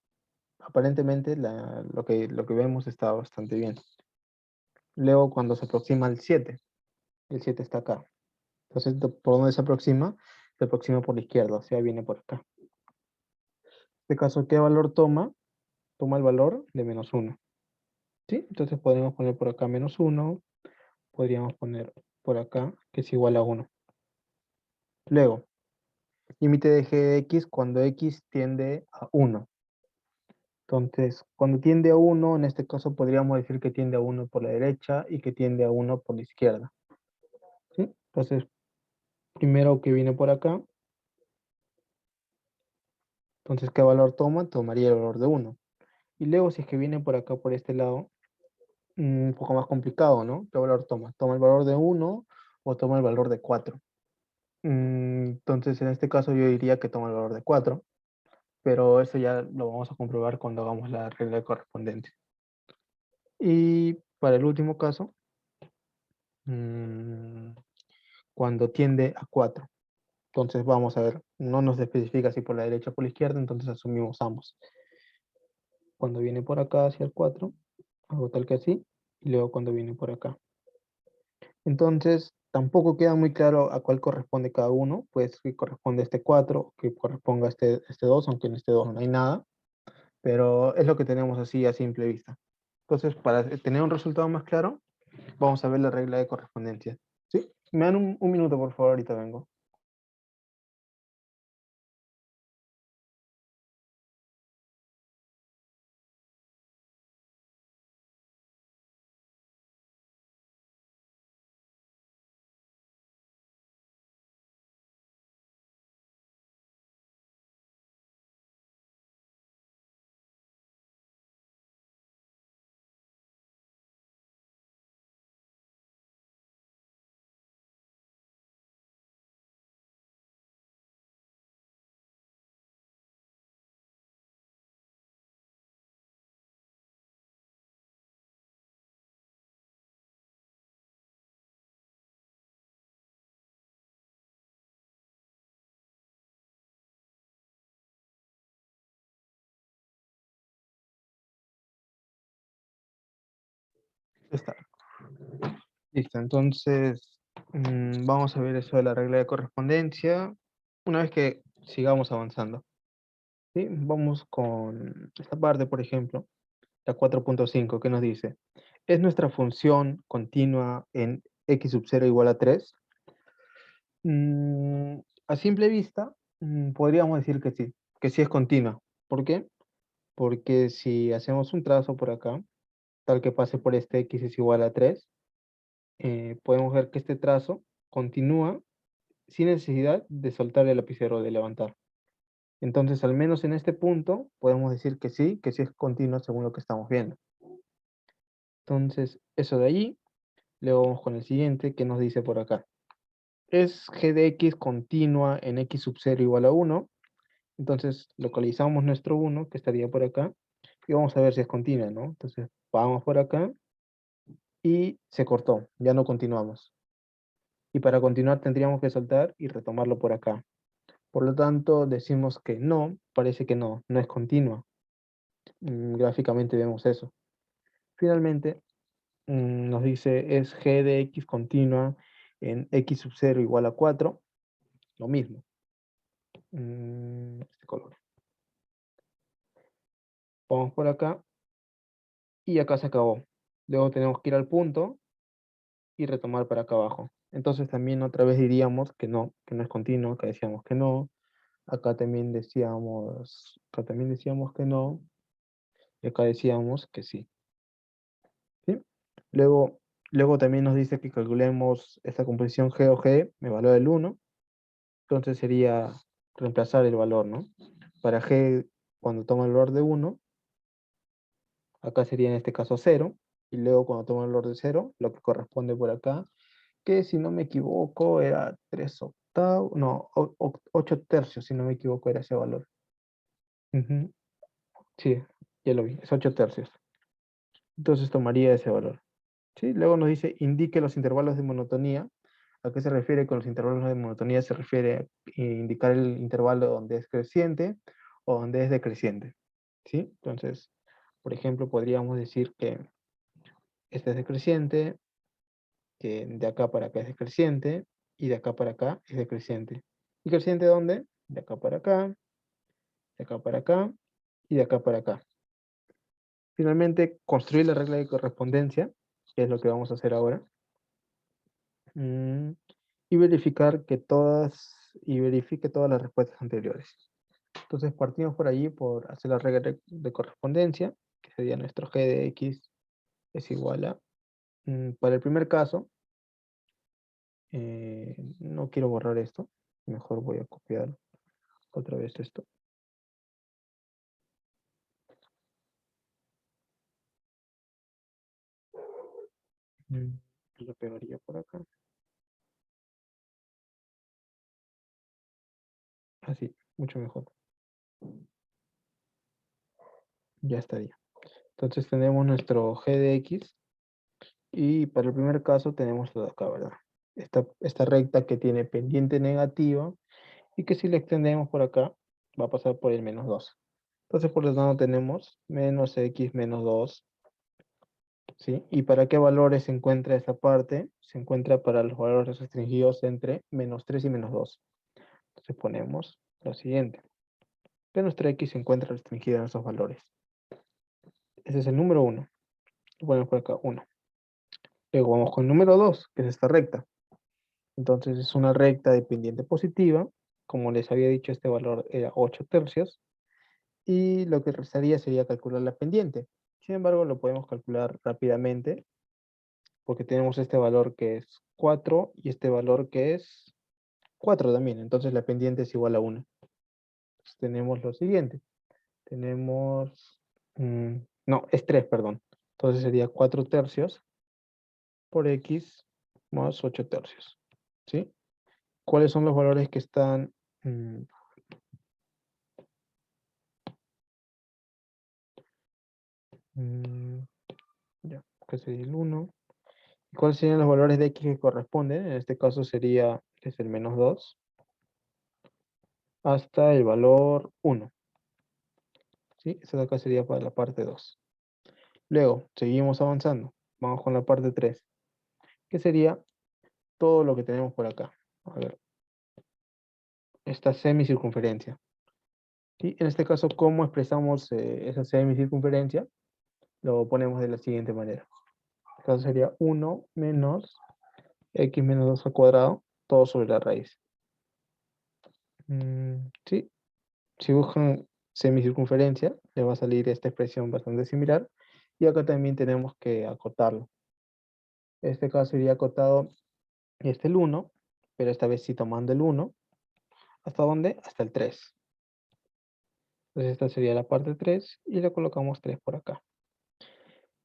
aparentemente lo que vemos está bastante bien. Luego cuando se aproxima al 7, el 7 está acá. Entonces, ¿por dónde se aproxima? Se aproxima por la izquierda, o sea, viene por acá. En este caso, ¿qué valor toma? Toma el valor de -1. ¿Sí? Entonces podríamos poner por acá -1, podríamos poner por acá que es igual a 1. Luego, límite de g de x cuando x tiende a 1. Entonces, cuando tiende a 1, en este caso podríamos decir que tiende a 1 por la derecha y que tiende a 1 por la izquierda. ¿Sí? Entonces, primero que viene por acá, entonces, ¿qué valor toma? Tomaría el valor de 1. Y luego, si es que viene por acá, por este lado, un poco más complicado, ¿no? ¿Qué valor toma? ¿Toma el valor de 1 o toma el valor de 4? Entonces, en este caso yo diría que toma el valor de 4, pero eso ya lo vamos a comprobar cuando hagamos la regla de correspondencia. Y para el último caso, cuando tiende a 4. Entonces vamos a ver, no nos especifica si por la derecha o por la izquierda, entonces asumimos ambos. Cuando viene por acá hacia el 4, hago tal que así, y luego cuando viene por acá. Entonces, tampoco queda muy claro a cuál corresponde cada uno, pues que corresponde a este 4, que corresponda a este 2, aunque en este 2 no hay nada, pero es lo que tenemos así a simple vista. Entonces, para tener un resultado más claro, vamos a ver la regla de correspondencia. ¿Sí? Me dan un minuto, por favor, ahorita vengo. Está. Listo, entonces vamos a ver eso de la regla de correspondencia una vez que sigamos avanzando. ¿Sí? Vamos con esta parte, por ejemplo, la 4.5, que nos dice, ¿es nuestra función continua en x sub 0 igual a 3? A simple vista, podríamos decir que sí es continua. ¿Por qué? Porque si hacemos un trazo por acá, tal que pase por este x es igual a 3, podemos ver que este trazo continúa sin necesidad de soltar el lapicero o de levantar. Entonces, al menos en este punto, podemos decir que sí es continua según lo que estamos viendo. Entonces, eso de allí, luego vamos con el siguiente que nos dice por acá. ¿Es g de x continua en x sub 0 igual a 1? Entonces, localizamos nuestro 1, que estaría por acá, y vamos a ver si es continua, ¿no? Entonces, vamos por acá, y se cortó, ya no continuamos. Y para continuar tendríamos que soltar y retomarlo por acá. Por lo tanto, decimos que no, parece que no, no es continua. Gráficamente vemos eso. Finalmente, nos dice es g de x continua en x sub 0 igual a 4. Lo mismo. Este color. Vamos por acá y acá se acabó. Luego tenemos que ir al punto y retomar para acá abajo. Entonces también otra vez diríamos que no es continuo. Acá decíamos que no. Acá también decíamos que no. Y acá decíamos que sí. ¿Sí? Luego, luego también nos dice que calculemos esta composición G o G, me valor del 1. Entonces sería reemplazar el valor, ¿no? Para G, cuando toma el valor de 1, acá sería en este caso 0. Y luego cuando toma el valor de 0, lo que corresponde por acá, que si no me equivoco era 3 octavos, no, 8 tercios, si no me equivoco era ese valor. Ujú. Sí, ya lo vi, es 8 tercios. Entonces tomaría ese valor. ¿Sí? Luego nos dice, indique los intervalos de monotonía. ¿A qué se refiere con los intervalos de monotonía? Se refiere a indicar el intervalo donde es creciente o donde es decreciente. ¿Sí? Entonces, por ejemplo, podríamos decir que este es decreciente, que de acá para acá es decreciente, y de acá para acá es decreciente. ¿Y creciente dónde? De acá para acá, de acá para acá, y de acá para acá. Finalmente, construir la regla de correspondencia, que es lo que vamos a hacer ahora. Y verificar que y verifique todas las respuestas anteriores. Entonces partimos por allí por hacer la regla de correspondencia, que sería nuestro g de x es igual a, para el primer caso, no quiero borrar esto, mejor voy a copiar otra vez esto. Lo pegaría por acá. Así, mucho mejor. Ya estaría. Entonces tenemos nuestro g de x y para el primer caso tenemos lo de acá, ¿verdad? Esta recta que tiene pendiente negativa y que si le extendemos por acá va a pasar por el menos 2. Entonces por lo tanto tenemos menos x menos 2, ¿sí? ¿Y para qué valores se encuentra esta parte? Se encuentra para los valores restringidos entre menos 3 y menos 2. Entonces ponemos lo siguiente, que nuestra x se encuentra restringida en esos valores. Ese es el número 1. Lo ponemos por acá, 1. Luego vamos con el número 2, que es esta recta. Entonces es una recta de pendiente positiva. Como les había dicho, este valor era 8 tercios. Y lo que restaría sería calcular la pendiente. Sin embargo, lo podemos calcular rápidamente porque tenemos este valor que es 4 y este valor que es 4 también. Entonces la pendiente es igual a 1. Entonces tenemos lo siguiente. Tenemos... no, es 3, perdón. Entonces sería 4 tercios por x más 8 tercios. ¿Sí? ¿Cuáles son los valores que están... ya, que sería el 1. ¿Cuáles serían los valores de x que corresponden? En este caso sería, es el menos 2, hasta el valor 1. ¿Sí? Eso de acá sería para la parte 2. Luego, seguimos avanzando. Vamos con la parte 3, que sería todo lo que tenemos por acá. A ver, esta semicircunferencia. ¿Sí? En este caso, ¿cómo expresamos esa semicircunferencia? Lo ponemos de la siguiente manera. En este caso sería 1 menos x menos 2 al cuadrado, todo sobre la raíz. Sí, si buscan semicircunferencia, le va a salir esta expresión bastante similar. Y acá también tenemos que acotarlo. En este caso iría acotado el 1, pero esta vez sí tomando el 1. ¿Hasta dónde? Hasta el 3. Entonces esta sería la parte 3 y le colocamos 3 por acá.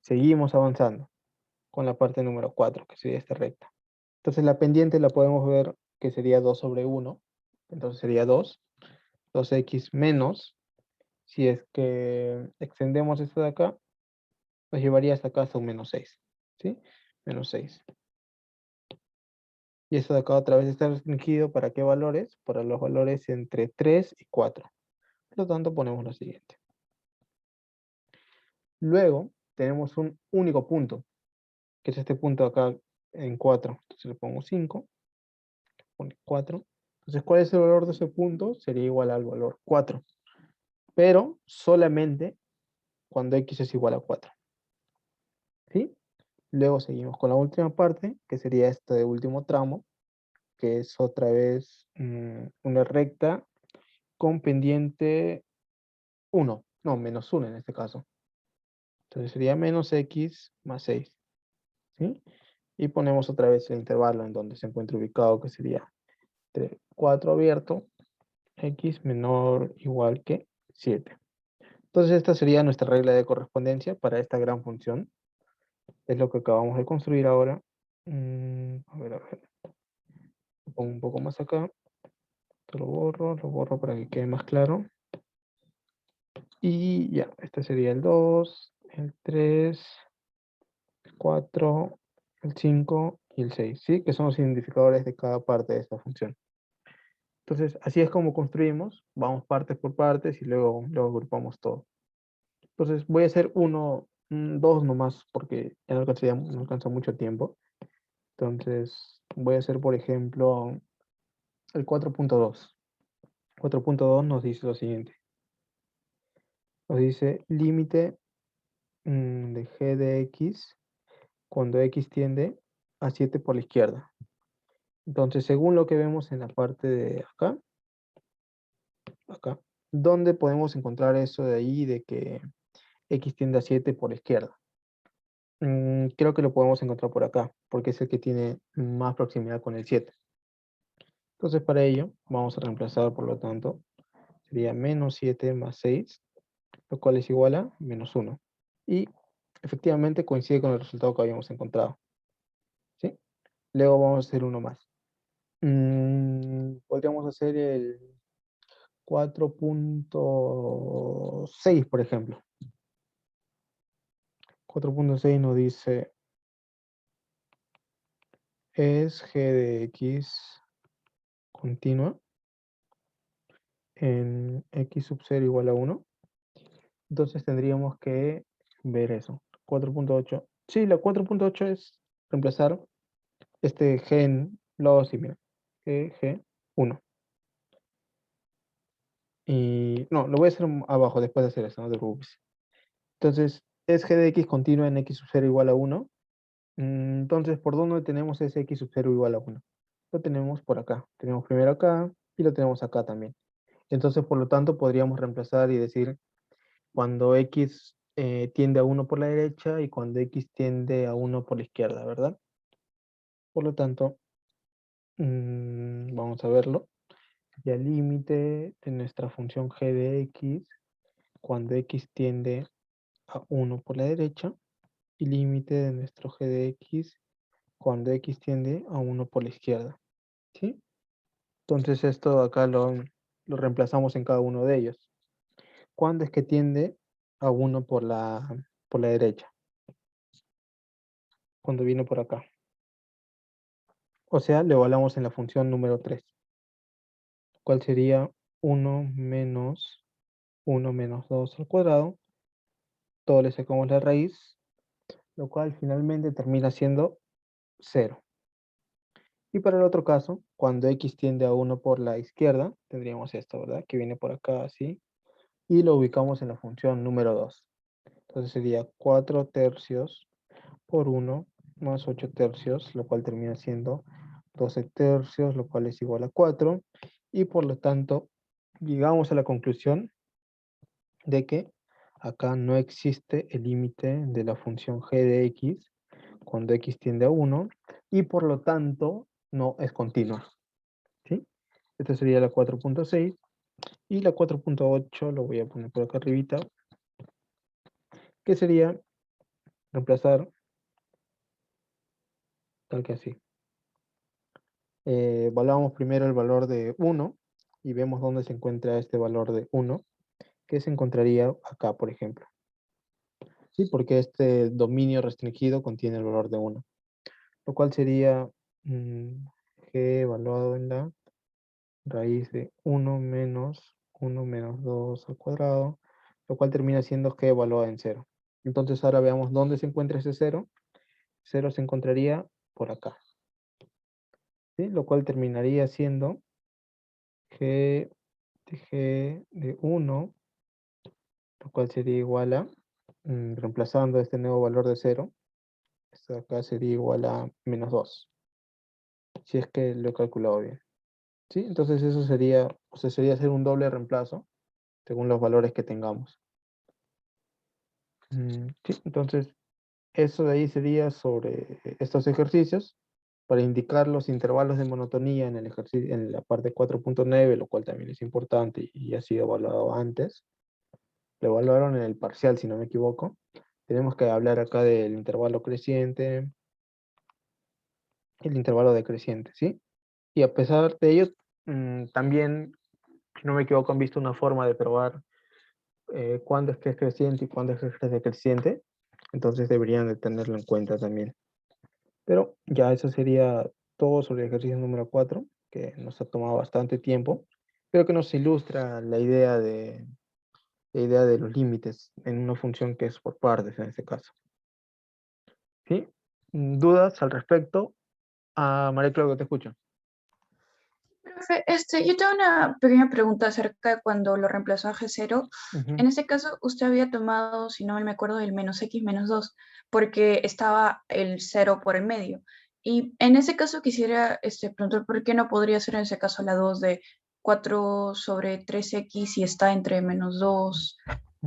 Seguimos avanzando con la parte número 4, que sería esta recta. Entonces la pendiente la podemos ver que sería 2 sobre 1. Entonces sería 2x menos, si es que extendemos esto de acá, nos llevaría hasta acá hasta un menos 6. ¿Sí? Menos 6. Y esto de acá otra vez está restringido, ¿para qué valores? Para los valores entre 3 y 4. Por lo tanto, ponemos lo siguiente. Luego, tenemos un único punto, que es este punto acá en 4. Entonces le pongo 5, pone 4. Entonces, ¿cuál es el valor de ese punto? Sería igual al valor 4. Pero solamente cuando x es igual a 4. ¿Sí? Luego seguimos con la última parte, que sería este último tramo, que es otra vez una recta con pendiente 1, no, menos 1 en este caso. Entonces sería menos x más 6, ¿sí? Y ponemos otra vez el intervalo en donde se encuentra ubicado, que sería 4 abierto, x menor o igual que 7. Entonces esta sería nuestra regla de correspondencia para esta gran función. Es lo que acabamos de construir ahora. A ver, lo pongo un poco más acá. Lo borro para que quede más claro. Y ya, este sería el 2, el 3, el 4, el 5 y el 6, ¿sí? Que son los identificadores de cada parte de esta función. Entonces, así es como construimos. Vamos partes por partes y luego agrupamos todo. Entonces, voy a hacer dos nomás porque ya no alcanza mucho tiempo. Entonces, voy a hacer, por ejemplo, el 4.2. 4.2 nos dice lo siguiente. Nos dice límite de g de x cuando x tiende a 7 por la izquierda. Entonces, según lo que vemos en la parte de acá, ¿Dónde podemos encontrar eso de ahí de que x tiende a 7 por la izquierda? Creo que lo podemos encontrar por acá, porque es el que tiene más proximidad con el 7. Entonces, para ello, vamos a reemplazar, por lo tanto, sería menos 7 más 6, lo cual es igual a menos 1. Y efectivamente coincide con el resultado que habíamos encontrado, ¿sí? Luego vamos a hacer uno más. Podríamos hacer el 4.6, por ejemplo. 4.6 nos dice, es g de x continua en x sub 0 igual a 1. Entonces tendríamos que ver eso. 4.8. Sí, la 4.8 es reemplazar este g en lo similar. G1. Y no, lo voy a hacer abajo después de hacer eso, no te preocupes. Entonces, es g de x continua en x sub 0 igual a 1. Entonces, ¿por dónde tenemos ese x sub 0 igual a 1? Lo tenemos por acá. Tenemos primero acá y lo tenemos acá también. Entonces, por lo tanto, podríamos reemplazar y decir cuando x tiende a 1 por la derecha y cuando x tiende a 1 por la izquierda, ¿verdad? Por lo tanto, vamos a verlo. Y el límite de nuestra función g de x cuando x tiende a 1 por la derecha y límite de nuestro g de x cuando x tiende a 1 por la izquierda. ¿Sí? Entonces esto acá lo reemplazamos en cada uno de ellos. ¿Cuándo es que tiende a 1 por la derecha? Cuando viene por acá. O sea, lo evaluamos en la función número 3. ¿Cuál sería 1 menos 2 al cuadrado? Todo le sacamos la raíz, lo cual finalmente termina siendo 0. Y para el otro caso, cuando x tiende a 1 por la izquierda, tendríamos esto, ¿verdad? Que viene por acá así. Y lo ubicamos en la función número 2. Entonces sería 4 tercios por 1 más 8 tercios, lo cual termina siendo 12 tercios, lo cual es igual a 4. Y por lo tanto, llegamos a la conclusión de que acá no existe el límite de la función g de x cuando x tiende a 1 y por lo tanto no es continua. ¿Sí? Esta sería la 4.6 y la 4.8 lo voy a poner por acá arribita, que sería reemplazar tal que así. Evaluamos primero el valor de 1 y vemos dónde se encuentra este valor de 1, que se encontraría acá, por ejemplo. ¿Sí? Porque este dominio restringido contiene el valor de 1, lo cual sería g evaluado en la raíz de 1 menos 2 al cuadrado, lo cual termina siendo g evaluado en 0. Entonces ahora veamos dónde se encuentra ese 0. 0 se encontraría por acá. ¿Sí? Lo cual terminaría siendo g de 1, lo cual sería igual a, reemplazando este nuevo valor de 0, esto de acá sería igual a menos 2, si es que lo he calculado bien. ¿Sí? Entonces eso sería, o sea, sería hacer un doble reemplazo según los valores que tengamos. Sí, entonces eso de ahí sería sobre estos ejercicios para indicar los intervalos de monotonía en el ejercicio, en la parte 4.9, lo cual también es importante y ha sido evaluado antes. Lo evaluaron en el parcial, si no me equivoco. Tenemos que hablar acá del intervalo creciente, el intervalo decreciente, ¿sí? Y a pesar de ello, también, si no me equivoco, han visto una forma de probar cuándo es que es creciente y cuándo es que es decreciente. Entonces deberían de tenerlo en cuenta también. Pero ya eso sería todo sobre el ejercicio número 4, que nos ha tomado bastante tiempo, pero que nos ilustra la idea de los límites en una función que es por partes en este caso. ¿Sí? ¿Dudas al respecto? María Claudia, te escucho. Profe, yo tengo una pequeña pregunta acerca de cuando lo reemplazó a G0. Ujú. En este caso, usted había tomado, si no me acuerdo, el menos x menos 2, porque estaba el 0 por el medio. Y en ese caso quisiera preguntar por qué no podría ser en ese caso la 2 de 4 sobre 3x y está entre -2,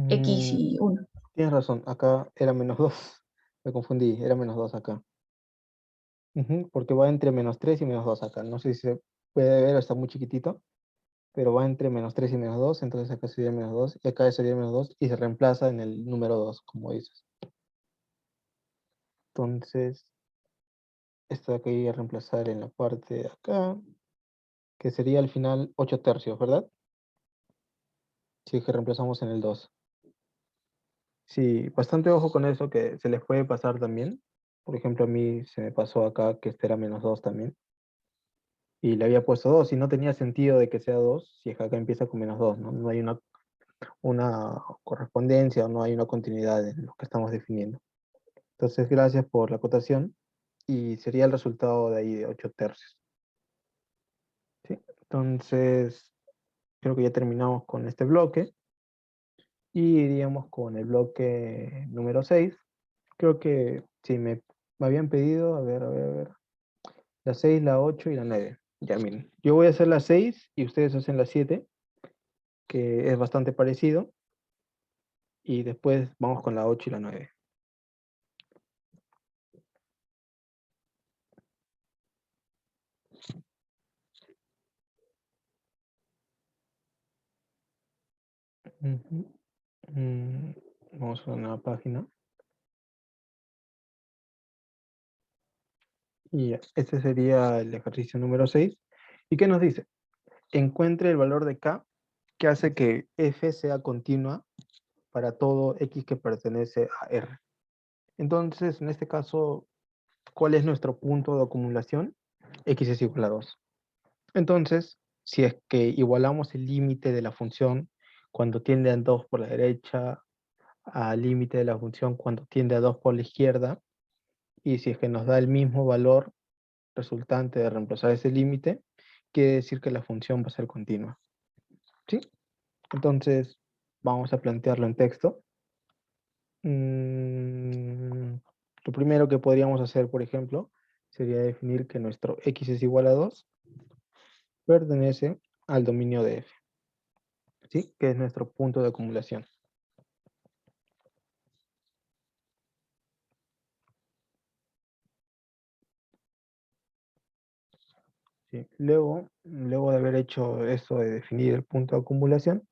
x Mm, y 1. tienes razón, acá era -2. Me confundí, era -2 acá. Ujú, porque va entre -3 y -2 acá. No sé si se puede ver, está muy chiquitito, pero va entre -3 y -2, entonces acá sería -2 y acá sería -2 y se reemplaza en el número 2, como dices. Entonces, esto de aquí hay que reemplazar en la parte de acá, que sería al final 8 tercios, ¿verdad? Sí, que reemplazamos en el 2. Sí, bastante ojo con eso, que se les puede pasar también. Por ejemplo, a mí se me pasó acá que este era -2 también. Y le había puesto 2 y no tenía sentido de que sea 2 si es que acá empieza con -2, ¿no? No hay una correspondencia o no hay una continuidad en lo que estamos definiendo. Entonces, gracias por la acotación y sería el resultado de ahí de 8 tercios. ¿Sí? Entonces, creo que ya terminamos con este bloque y iríamos con el bloque número 6. Creo que sí, me habían pedido, a ver, la 6, la 8 y la 9. Ya miren, yo voy a hacer la 6 y ustedes hacen la 7, que es bastante parecido, y después vamos con la 8 y la 9. Ujú. Mm, Vamos a una nueva página. Y ya, este sería el ejercicio número 6. ¿Y qué nos dice? Encuentre el valor de K que hace que F sea continua para todo X que pertenece a R. Entonces, en este caso, ¿cuál es nuestro punto de acumulación? X es igual a 2. Entonces, si es que igualamos el límite de la función cuando tiende a 2 por la derecha al límite de la función cuando tiende a 2 por la izquierda, y si es que nos da el mismo valor resultante de reemplazar ese límite, quiere decir que la función va a ser continua. ¿Sí? Entonces, vamos a plantearlo en texto. Lo primero que podríamos hacer, por ejemplo, sería definir que nuestro x es igual a 2 pertenece al dominio de f, ¿sí? Que es nuestro punto de acumulación. ¿Sí? Luego de haber hecho eso de definir el punto de acumulación,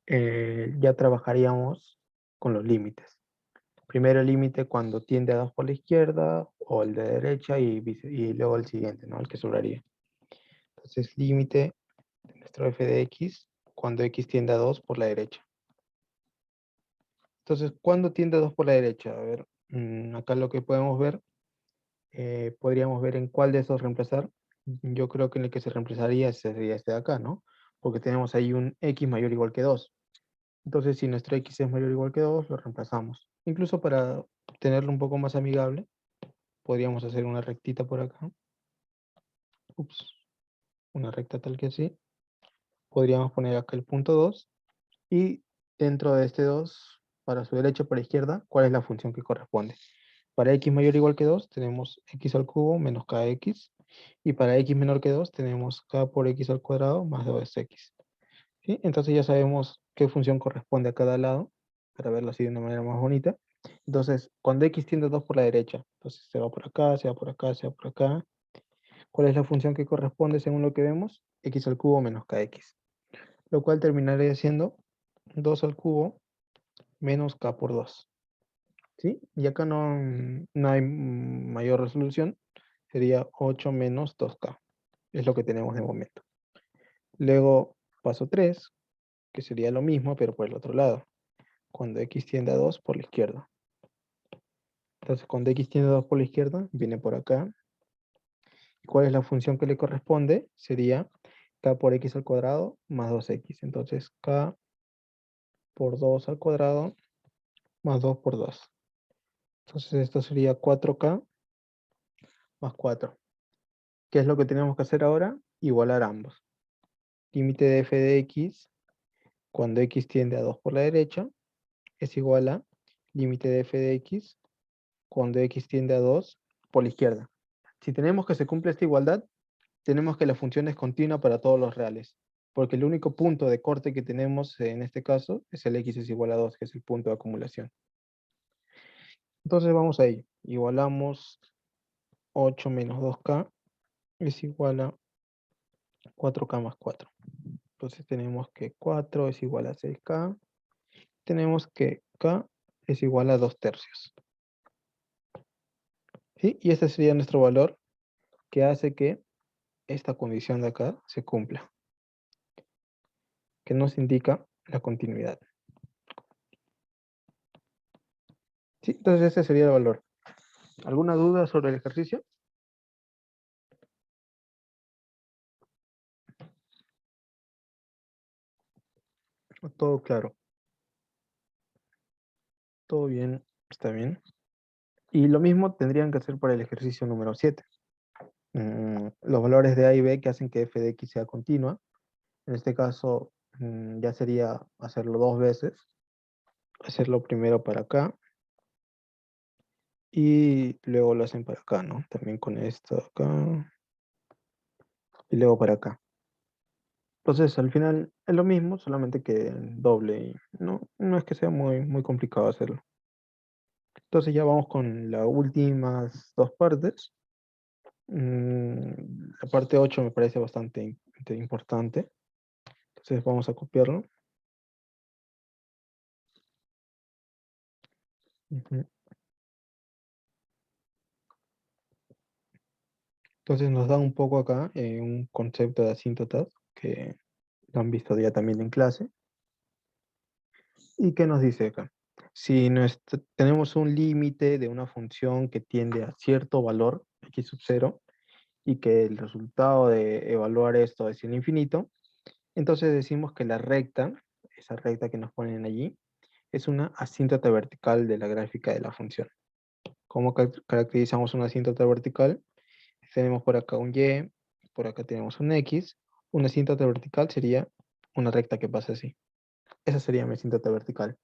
ya trabajaríamos con los límites. Primero el límite cuando tiende a 2 por la izquierda, o el de derecha, y luego el siguiente, ¿no? El que sobraría. Entonces, límite de nuestro f de x cuando x tiende a 2 por la derecha. Entonces, ¿cuándo tiende a 2 por la derecha? A ver, acá lo que podemos ver, podríamos ver en cuál de esos reemplazar. Yo creo que en el que se reemplazaría sería este de acá, ¿no? Porque tenemos ahí un x mayor o igual que 2. Entonces, si nuestro x es mayor o igual que 2, lo reemplazamos. Incluso para tenerlo un poco más amigable, podríamos hacer una rectita por acá. Ups, una recta tal que así. Podríamos poner acá el punto 2. Y dentro de este 2, para su derecha o para izquierda, ¿cuál es la función que corresponde? Para x mayor o igual que 2, tenemos x al cubo menos kx. Y para x menor que 2, tenemos k por x al cuadrado más 2x. ¿Sí? Entonces ya sabemos qué función corresponde a cada lado, para verlo así de una manera más bonita. Entonces, cuando x tiende a 2 por la derecha, entonces se va por acá, se va por acá, se va por acá. ¿Cuál es la función que corresponde según lo que vemos? X al cubo menos kx. Lo cual terminaría siendo 2 al cubo menos k por 2. ¿Sí? Y acá no hay mayor resolución. Sería 8 menos 2k. Es lo que tenemos de momento. Luego, paso 3, que sería lo mismo, pero por el otro lado. Cuando x tiende a 2 por la izquierda. Entonces, cuando x tiende a 2 por la izquierda, viene por acá. ¿Y cuál es la función que le corresponde? Sería k por x al cuadrado más 2x. Entonces, k por 2 al cuadrado más 2 por 2. Entonces, esto sería 4k más 4. ¿Qué es lo que tenemos que hacer ahora? Igualar ambos. Límite de f de x cuando x tiende a 2 por la derecha es igual a límite de f de x cuando x tiende a 2 por la izquierda. Si tenemos que se cumple esta igualdad, tenemos que la función es continua para todos los reales. porque el único punto de corte que tenemos en este caso es el x es igual a 2, que es el punto de acumulación. Entonces vamos a ello. Igualamos 8 menos 2k es igual a 4k más 4. Entonces tenemos que 4 es igual a 6k. Tenemos que k es igual a 2 tercios. ¿Sí? Y este sería nuestro valor que hace que esta condición de acá se cumpla, que nos indica la continuidad. ¿Sí? Entonces ese sería el valor. ¿Alguna duda sobre el ejercicio? Todo claro. Todo bien, está bien. Y lo mismo tendrían que hacer para el ejercicio número 7. Los valores de A y B que hacen que f de x sea continua. En este caso, ya sería hacerlo 2 veces. Hacerlo primero para acá. Y luego lo hacen para acá, ¿no? También con esto acá. Y luego para acá. Entonces, al final es lo mismo, solamente que doble. Y no es que sea muy complicado hacerlo. Entonces ya vamos con las últimas dos partes. La parte 8 me parece bastante importante. Entonces vamos a copiarlo. Ujú. Entonces nos da un poco acá un concepto de asíntotas que lo han visto ya también en clase. ¿Y qué nos dice acá? Si tenemos un límite de una función que tiende a cierto valor, x sub 0, y que el resultado de evaluar esto es el infinito, entonces decimos que la recta, esa recta que nos ponen allí, es una asíntota vertical de la gráfica de la función. ¿Cómo caracterizamos una asíntota vertical? Tenemos por acá un y, por acá tenemos un x. Una asíntota vertical sería una recta que pasa así. Esa sería mi asíntota vertical.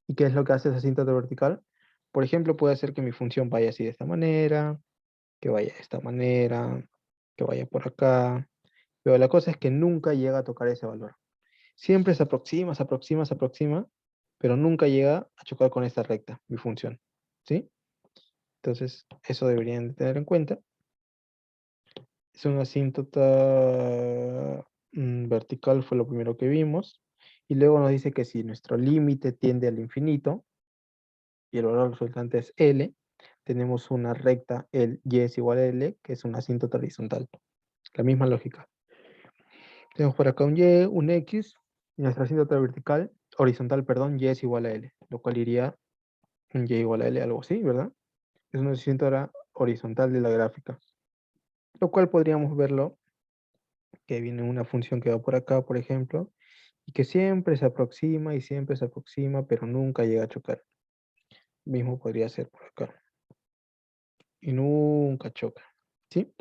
¿Y qué es lo que hace esa asíntota vertical? Por ejemplo, puede ser que mi función vaya así de esta manera, que vaya de esta manera, que vaya por acá. Pero la cosa es que nunca llega a tocar ese valor. Siempre se aproxima, se aproxima, se aproxima, pero nunca llega a chocar con esta recta, mi función. ¿Sí? Entonces, eso deberían de tener en cuenta. Es una asíntota vertical, fue lo primero que vimos. Y luego nos dice que si nuestro límite tiende al infinito y el valor resultante es L, tenemos una recta, el y es igual a L, que es una asíntota horizontal. La misma lógica. Tenemos por acá un y, un x, y nuestra asíntota vertical, horizontal, perdón, y es igual a L, lo cual iría un y igual a L, algo así, ¿verdad? Es una asíntota horizontal de la gráfica. Lo cual podríamos verlo que viene una función que va por acá, por ejemplo, y que siempre se aproxima y siempre se aproxima, pero nunca llega a chocar. Mismo podría ser por acá. Y nunca choca. ¿Sí?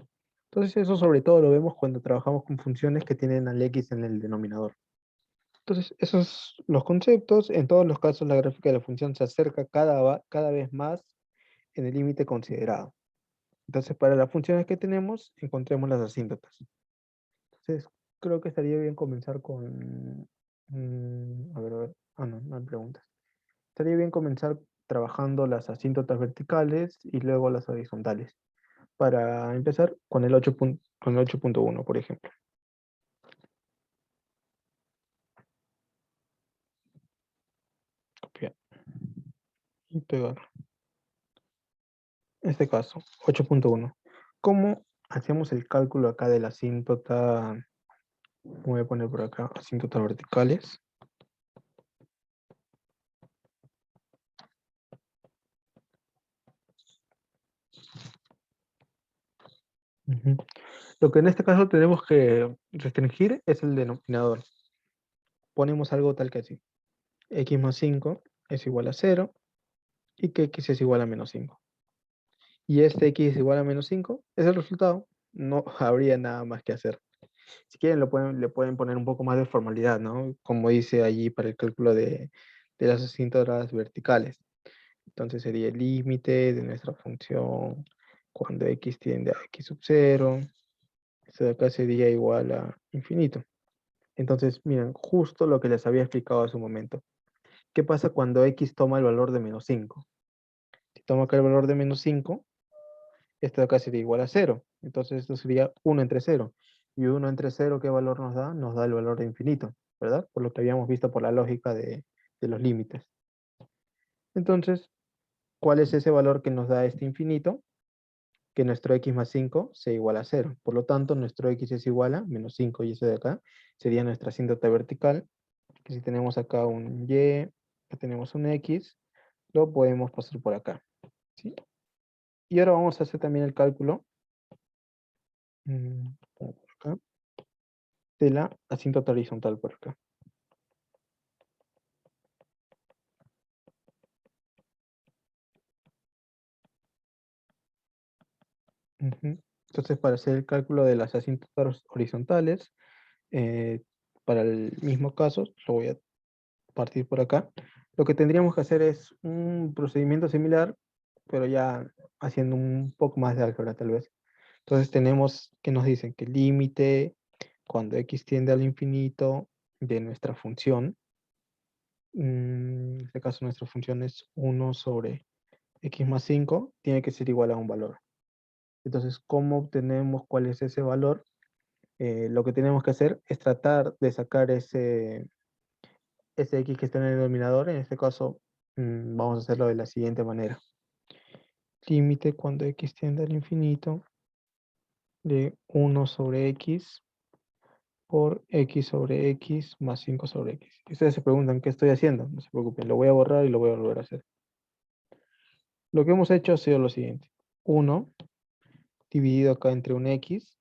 Entonces eso sobre todo lo vemos cuando trabajamos con funciones que tienen al x en el denominador. Entonces esos los conceptos. En todos los casos la gráfica de la función se acerca cada vez más en el límite considerado. Entonces para las funciones que tenemos, encontremos las asíntotas. Entonces, creo que estaría bien comenzar con... a ver, a ver. Ah, no, no hay preguntas. Estaría bien comenzar trabajando las asíntotas verticales y luego las horizontales. Para empezar con el 8.1, por ejemplo. Copiar y pegar. En este caso, 8.1. ¿Cómo hacemos el cálculo acá de la asíntota? Voy a poner por acá asíntotas verticales. Ujú. Lo que en este caso tenemos que restringir es el denominador. Ponemos algo tal que así. X más 5 es igual a 0 y que x es igual a menos 5. Y este x es igual a menos 5 es el resultado. No habría nada más que hacer. Si quieren le pueden poner un poco más de formalidad, ¿no? Como dice allí para el cálculo de las asíntotas verticales. Entonces sería el límite de nuestra función cuando x tiende a x sub 0. Esto de acá sería igual a infinito. Entonces, miren, justo lo que les había explicado hace un momento. ¿Qué pasa cuando x toma el valor de menos 5? Si toma acá el valor de menos 5, esto de acá sería igual a 0. Entonces esto sería 1 entre 0. Y 1 entre 0, ¿qué valor nos da? Nos da el valor de infinito, ¿verdad? Por lo que habíamos visto por la lógica de los límites. Entonces, ¿cuál es ese valor que nos da este infinito? Que nuestro x más 5 sea igual a 0. Por lo tanto, nuestro x es igual a menos 5. Y eso de acá sería nuestra asíntota vertical. Que si tenemos acá un y, acá tenemos un x, lo podemos pasar por acá, ¿sí? Y ahora vamos a hacer también el cálculo por acá, de la asíntota horizontal por acá. Ujú. Entonces, para hacer el cálculo de las asíntotas horizontales, eh, para el mismo caso, lo voy a partir por acá. Lo que tendríamos que hacer es un procedimiento similar, pero ya haciendo un poco más de álgebra tal vez. Entonces tenemos que nos dicen que el límite cuando x tiende al infinito de nuestra función, en este caso nuestra función es 1 sobre x más 5, tiene que ser igual a un valor. Entonces, ¿cómo obtenemos cuál es ese valor? Lo que tenemos que hacer es tratar de sacar ese x que está en el denominador. En este caso, vamos a hacerlo de la siguiente manera. Límite cuando x tiende al infinito de 1 sobre x por x sobre x más 5 sobre x. Y ustedes se preguntan, ¿qué estoy haciendo? No se preocupen, lo voy a borrar y lo voy a volver a hacer. Lo que hemos hecho ha sido lo siguiente. 1 dividido acá entre un x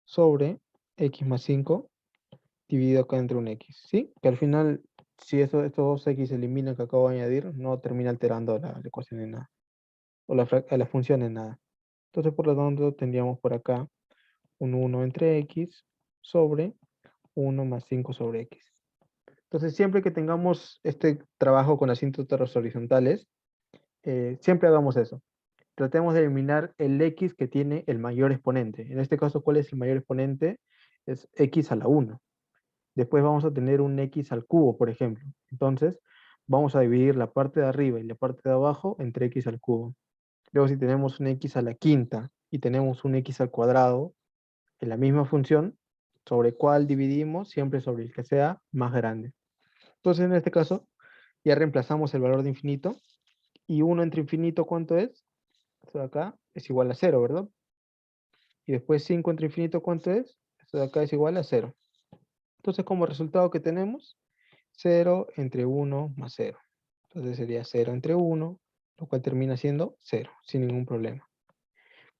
sobre x más 5 dividido acá entre un x, ¿sí? Que al final, si estos dos x se eliminan que acabo de añadir, no termina alterando la ecuación en nada, o la función en nada. Entonces, por lo tanto, tendríamos por acá un 1 entre x sobre 1 más 5 sobre x. Entonces, siempre que tengamos este trabajo con asíntotas horizontales, siempre hagamos eso. Tratemos de eliminar el x que tiene el mayor exponente. En este caso, ¿cuál es el mayor exponente? Es x a la 1. Después vamos a tener un x al cubo, por ejemplo. Entonces, vamos a dividir la parte de arriba y la parte de abajo entre x al cubo. Luego, si tenemos un x a la quinta y tenemos un x al cuadrado, en la misma función, ¿sobre cuál dividimos? Siempre sobre el que sea más grande. Entonces, en este caso, ya reemplazamos el valor de infinito. Y 1 entre infinito, ¿cuánto es? Esto de acá es igual a 0, ¿verdad? Y después 5 entre infinito, ¿cuánto es? Esto de acá es igual a 0. Entonces, como resultado que tenemos, 0 entre 1 más 0. Entonces sería 0 entre 1, lo cual termina siendo 0, sin ningún problema.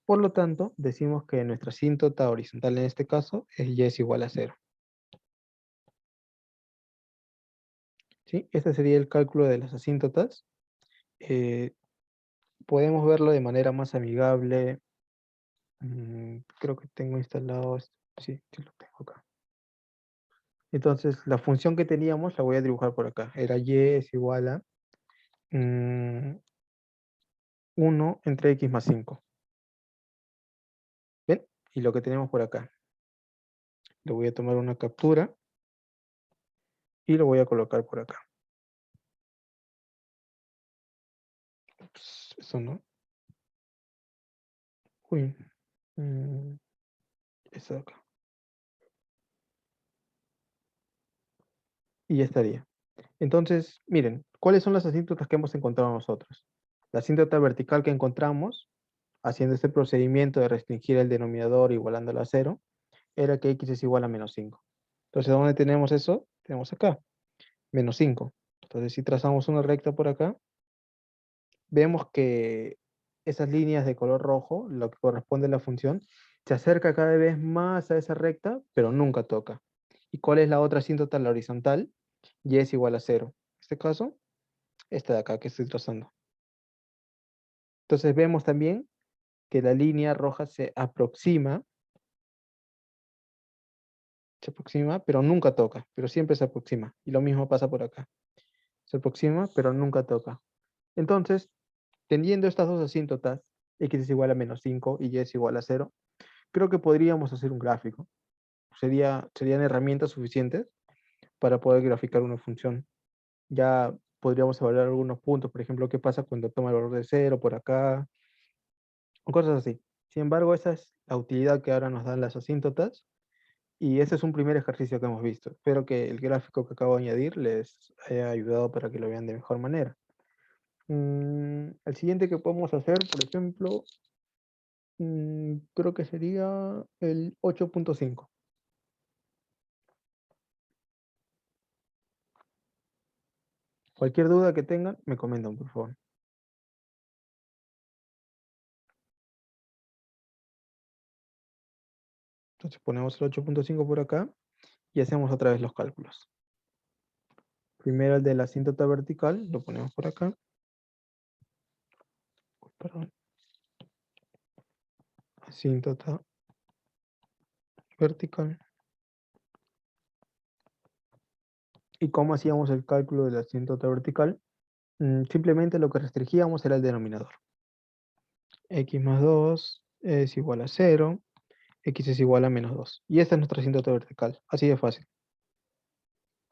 Por lo tanto, decimos que nuestra asíntota horizontal en este caso es y es igual a 0. ¿Sí? Este sería el cálculo de las asíntotas. Eh, Podemos verlo de manera más amigable. Creo que tengo instalado esto. Sí, sí lo tengo acá. Entonces, la función que teníamos la voy a dibujar por acá. Era y es igual a 1 entre x más 5. ¿Ven? Y lo que tenemos por acá. Le voy a tomar una captura y lo voy a colocar por acá. Ups, eso no. Uy. Eso de acá. Y ya estaría. Entonces, miren, ¿cuáles son las asíntotas que hemos encontrado nosotros? La asíntota vertical que encontramos, haciendo este procedimiento de restringir el denominador igualándolo a 0, era que x es igual a menos 5. Entonces, ¿dónde tenemos eso? Tenemos acá, menos 5. Entonces, si trazamos una recta por acá, vemos que esas líneas de color rojo, lo que corresponde a la función, se acerca cada vez más a esa recta, pero nunca toca. ¿Y cuál es la otra asíntota, la horizontal? Y es igual a 0. En este caso, esta de acá que estoy trazando. Entonces vemos también que la línea roja se aproxima, pero nunca toca, pero siempre se aproxima. Y lo mismo pasa por acá. Se aproxima, pero nunca toca. Entonces, teniendo estas dos asíntotas, x es igual a menos 5 y y es igual a 0, creo que podríamos hacer un gráfico. serían herramientas suficientes para poder graficar una función. Ya podríamos evaluar algunos puntos, por ejemplo, qué pasa cuando toma el valor de 0 por acá, o cosas así. Sin embargo, esa es la utilidad que ahora nos dan las asíntotas, y ese es un primer ejercicio que hemos visto. Espero que el gráfico que acabo de añadir les haya ayudado para que lo vean de mejor manera. El siguiente que podemos hacer, por ejemplo, creo que sería el 8.5. Cualquier duda que tengan, me comentan, por favor. Entonces ponemos el 8.5 por acá y hacemos otra vez los cálculos. Primero el de la asíntota vertical, lo ponemos por acá. Perdón. Asíntota vertical. ¿Y cómo hacíamos el cálculo de la asíntota vertical? Simplemente lo que restringíamos era el denominador. X más 2 es igual a 0, X es igual a menos 2. Y esta es nuestra asíntota vertical, así de fácil.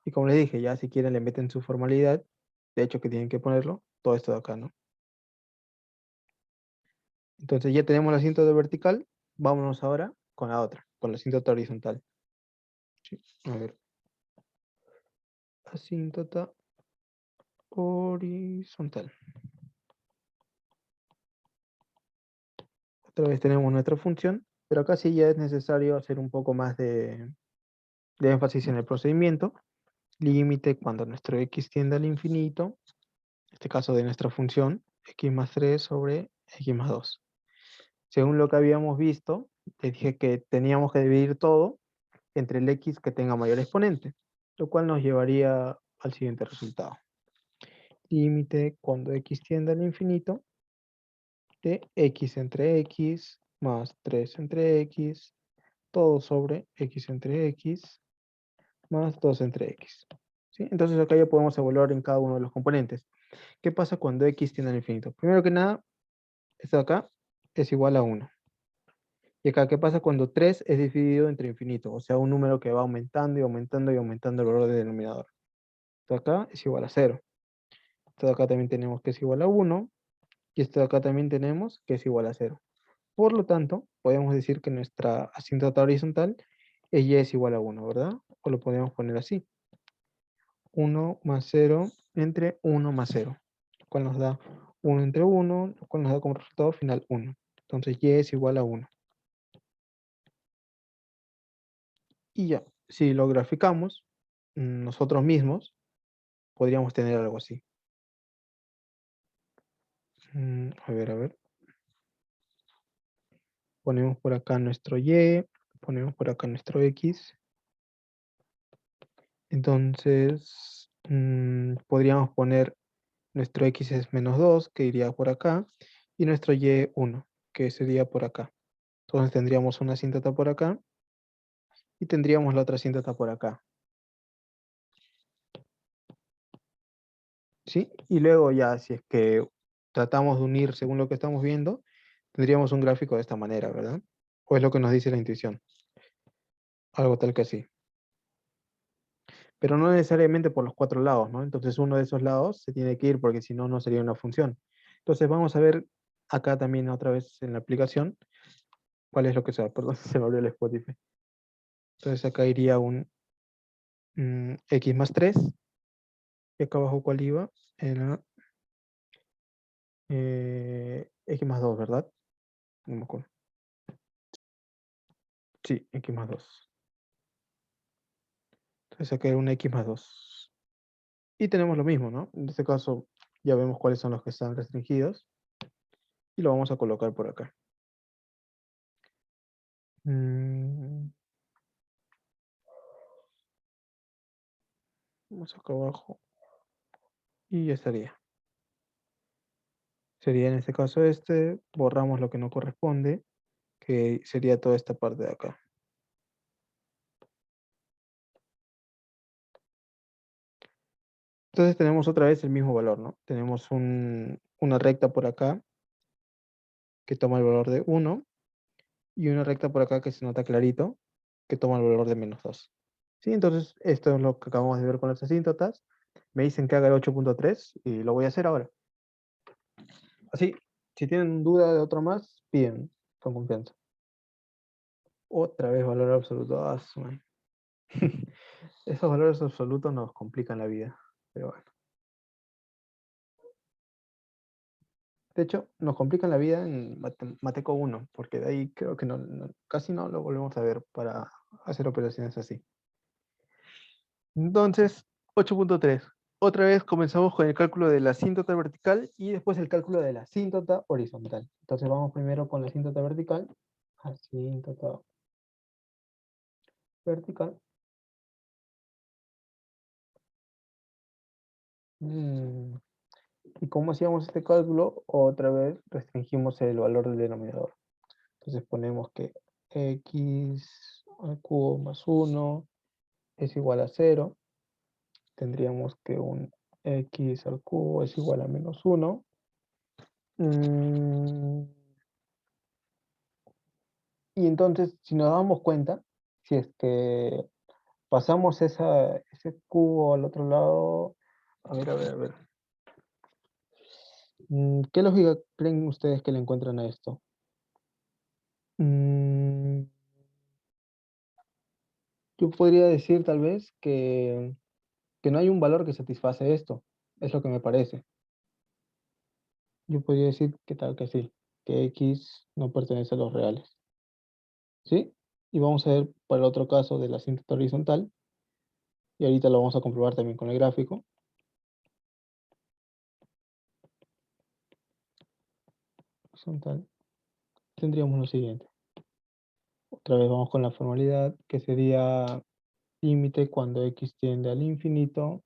Y como les dije, ya si quieren le meten su formalidad, de hecho que tienen que ponerlo, todo esto de acá, ¿no? Entonces ya tenemos la asíntota vertical, vámonos ahora con la otra, con la asíntota horizontal. Sí, a ver. Asíntota horizontal. Otra vez tenemos nuestra función, pero acá sí ya es necesario hacer un poco más de énfasis en el procedimiento. Límite cuando nuestro x tiende al infinito, en este caso de nuestra función, x más 3 sobre x más 2. Según lo que habíamos visto, les dije que teníamos que dividir todo entre el x que tenga mayor exponente, lo cual nos llevaría al siguiente resultado. Límite cuando x tiende al infinito de x entre x más 3 entre x, todo sobre x entre x más 2 entre x. ¿Sí? Entonces acá ya podemos evaluar en cada uno de los componentes. ¿Qué pasa cuando x tiende al infinito? Primero que nada, esto de acá es igual a 1. Y acá, ¿qué pasa cuando 3 es dividido entre infinito? O sea, un número que va aumentando y aumentando y aumentando el valor del denominador. Esto de acá es igual a 0. Esto de acá también tenemos que es igual a 1. Y esto de acá también tenemos que es igual a 0. Por lo tanto, podemos decir que nuestra asíntota horizontal es y es igual a 1, ¿verdad? O lo podemos poner así. 1 más 0 entre 1 más 0. Lo cual nos da 1 entre 1, lo cual nos da como resultado final 1. Entonces y es igual a 1. Y ya, si lo graficamos nosotros mismos, podríamos tener algo así. A ver, a ver. Ponemos por acá nuestro y, ponemos por acá nuestro x. Entonces, podríamos poner nuestro x es menos 2, que iría por acá, y nuestro y 1, que sería por acá. Entonces tendríamos una asíntota por acá, y tendríamos la otra asíntota por acá. ¿Sí? Y luego ya, si es que tratamos de unir según lo que estamos viendo, tendríamos un gráfico de esta manera, ¿verdad? O es lo que nos dice la intuición. Algo tal que así. Pero no necesariamente por los 4 lados, ¿no? Entonces uno de esos lados se tiene que ir porque si no, no sería una función. Entonces vamos a ver acá también otra vez en la aplicación cuál es lo que sea. Perdón, se me abrió el Spotify. Entonces acá iría un x más 3. Y acá abajo cuál iba. Era x más 2, ¿verdad? No me acuerdo. Sí, x más 2. Entonces acá era un x más 2. Y tenemos lo mismo, ¿no? En este caso ya vemos cuáles son los que están restringidos. Y lo vamos a colocar por acá. Vamos acá abajo. Y ya estaría. Sería en este caso borramos lo que no corresponde, que sería toda esta parte de acá. Entonces tenemos otra vez el mismo valor, ¿no? Tenemos una recta por acá que toma el valor de 1 y una recta por acá que se nota clarito que toma el valor de -2. ¿Sí? Entonces, esto es lo que acabamos de ver con las asíntotas. Me dicen que haga el 8.3 y lo voy a hacer ahora. Así, si tienen duda de otro más, piden con confianza. Otra vez valor absoluto. Esos valores absolutos nos complican la vida. Pero bueno. De hecho, nos complican la vida en Mateco 1, porque de ahí creo que casi no lo volvemos a ver para hacer operaciones así. Entonces, 8.3. Otra vez comenzamos con el cálculo de la asíntota vertical y después el cálculo de la asíntota horizontal. Entonces vamos primero con la asíntota vertical. Asíntota vertical. ¿Y cómo hacíamos este cálculo? Otra vez restringimos el valor del denominador. Entonces ponemos que x al cubo más 1 es igual a 0. Tendríamos que un x al cubo es igual a -1. Y entonces, si nos damos cuenta, si es que pasamos ese cubo al otro lado, a ver, a ver, a ver. ¿Qué lógica creen ustedes que le encuentran a esto? Yo podría decir tal vez que no hay un valor que satisface esto. Es lo que me parece. Yo podría decir que tal que sí, que x no pertenece a los reales. ¿Sí? Y vamos a ver para el otro caso de la asíntota horizontal. Y ahorita lo vamos a comprobar también con el gráfico. Horizontal. Tendríamos lo siguiente. Otra vez vamos con la formalidad, que sería límite cuando x tiende al infinito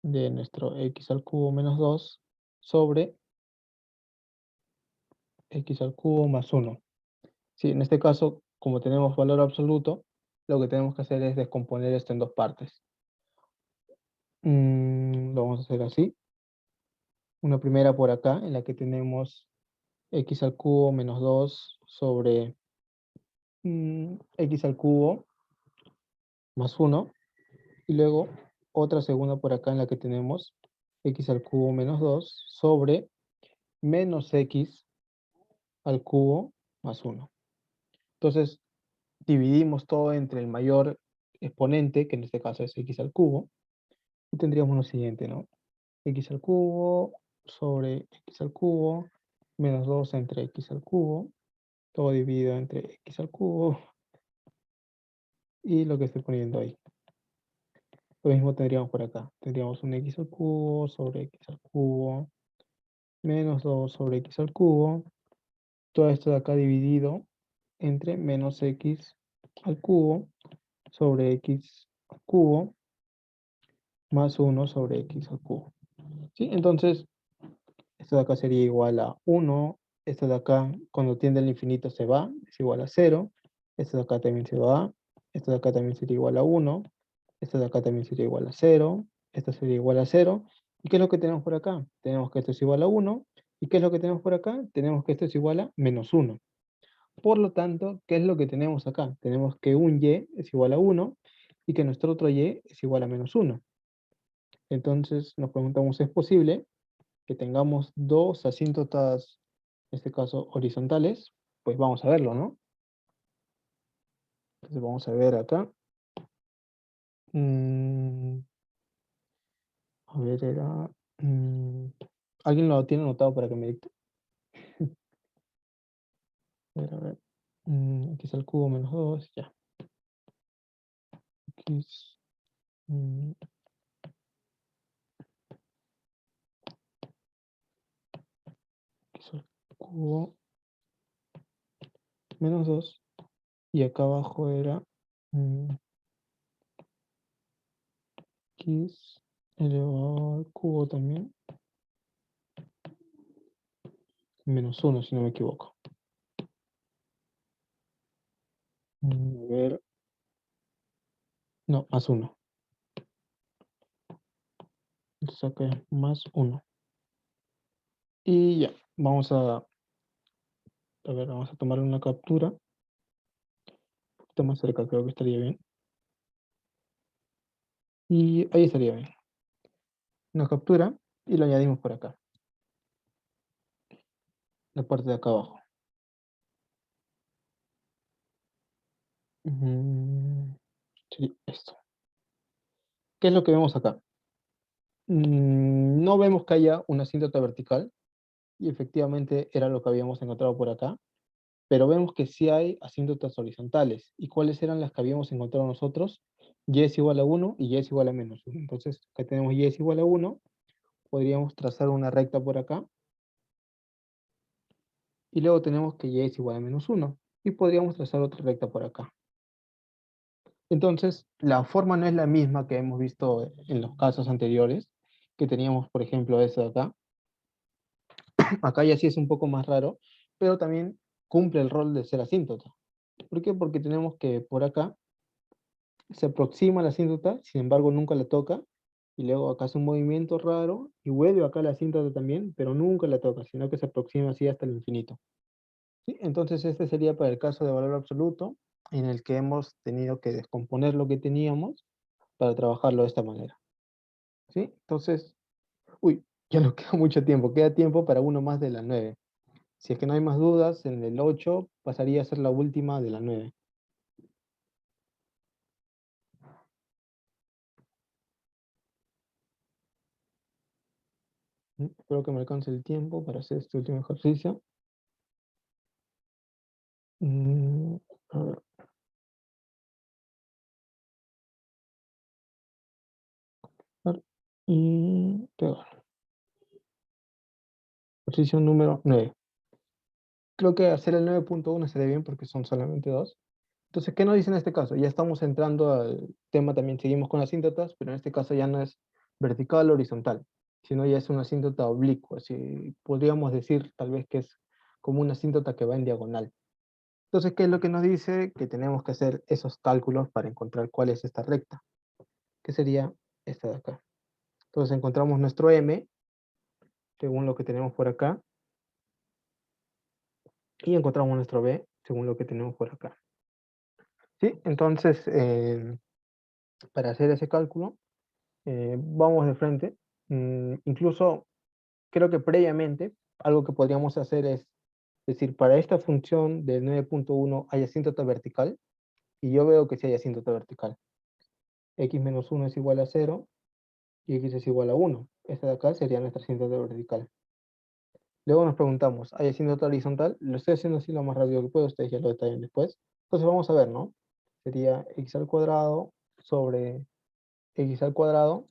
de nuestro x al cubo menos 2 sobre x al cubo más 1. Sí, en este caso, como tenemos valor absoluto, lo que tenemos que hacer es descomponer esto en dos partes. Lo vamos a hacer así. Una primera por acá, en la que tenemos x al cubo menos 2 sobre x al cubo más 1. Y luego otra segunda por acá en la que tenemos x al cubo menos 2 sobre menos x al cubo más 1. Entonces, dividimos todo entre el mayor exponente, que en este caso es x al cubo, y tendríamos lo siguiente, ¿no? X al cubo sobre x al cubo menos 2 entre x al cubo, todo dividido entre x al cubo, y lo que estoy poniendo ahí. Lo mismo tendríamos por acá. Tendríamos un x al cubo sobre x al cubo menos 2 sobre x al cubo. Todo esto de acá dividido entre menos x al cubo sobre x al cubo más 1 sobre x al cubo. ¿Sí? Entonces, esto de acá sería igual a 1. Esto de acá, cuando tiende al infinito, se va. Es igual a 0. Esto de acá también se va. Esto de acá también sería igual a 1. Esto de acá también sería igual a 0. Esto sería igual a 0. ¿Y qué es lo que tenemos por acá? Tenemos que esto es igual a 1. ¿Y qué es lo que tenemos por acá? Tenemos que esto es igual a menos 1. Por lo tanto, ¿qué es lo que tenemos acá? Tenemos que un y es igual a 1 y que nuestro otro y es igual a menos 1. Entonces nos preguntamos, ¿es posible que tengamos dos asíntotas, en este caso horizontales? Pues vamos a verlo, ¿no? Entonces vamos a ver acá. A ver, era... ¿alguien lo tiene anotado para que me dicte? A ver. X al cubo menos 2, ya. X, X al cubo menos 2. Y acá abajo era x elevado al cubo también. Menos 1, si no me equivoco. A ver. No, más 1. Entonces acá es más 1. Y ya, vamos a ver, vamos a tomar una captura. poquito más cerca, creo que estaría bien. Y ahí estaría bien. Nos captura y lo añadimos por acá, la parte de acá abajo. Sería esto. ¿Qué es lo que vemos acá? No vemos que haya una asíntota vertical, y efectivamente era lo que habíamos encontrado por acá, pero vemos que sí hay asíntotas horizontales. ¿Y cuáles eran las que habíamos encontrado nosotros? Y es igual a 1 y y es igual a menos 1. Entonces, acá tenemos y es igual a 1, podríamos trazar una recta por acá, y luego tenemos que y es igual a menos 1, y podríamos trazar otra recta por acá. Entonces, la forma no es la misma que hemos visto en los casos anteriores, que teníamos, por ejemplo, eso de acá. Acá ya sí es un poco más raro, pero también cumple el rol de ser asíntota. ¿Por qué? Porque tenemos que por acá se aproxima a la asíntota, sin embargo nunca la toca, y luego acá hace un movimiento raro, y vuelve acá a la asíntota también, pero nunca la toca, sino que se aproxima así hasta el infinito. ¿Sí? Entonces este sería para el caso de valor absoluto, en el que hemos tenido que descomponer lo que teníamos para trabajarlo de esta manera. ¿Sí? Entonces, uy, ya no queda mucho tiempo, queda tiempo para uno más de la 9. Si es que no hay más dudas, en el 8 pasaría a ser la última de la 9. Espero que me alcance el tiempo para hacer este último ejercicio. Mm, a ver, a ver, y pegar. Ejercicio número 9. Creo que hacer el 9.1 sería bien porque son solamente dos. Entonces, ¿qué nos dice en este caso? Ya estamos entrando al tema también, seguimos con las asíntotas, pero en este caso ya no es vertical o horizontal, sino ya es una asíntota oblicua. Así podríamos decir tal vez que es como una asíntota que va en diagonal. Entonces, ¿qué es lo que nos dice? Que tenemos que hacer esos cálculos para encontrar cuál es esta recta, que sería esta de acá. Entonces encontramos nuestro m, según lo que tenemos por acá, y encontramos nuestro b, según lo que tenemos por acá. ¿Sí? Entonces, para hacer ese cálculo, vamos de frente. Incluso creo que previamente, algo que podríamos hacer es decir, para esta función del 9.1 hay asíntota vertical, y yo veo que sí hay asíntota vertical. X menos 1 es igual a 0, y x es igual a 1. Esta de acá sería nuestra asíntota vertical. Luego nos preguntamos, ¿hay asíntota horizontal? Lo estoy haciendo así lo más rápido que puedo, ustedes ya lo detallan después. Entonces vamos a ver, ¿no? Sería x al cuadrado sobre x al cuadrado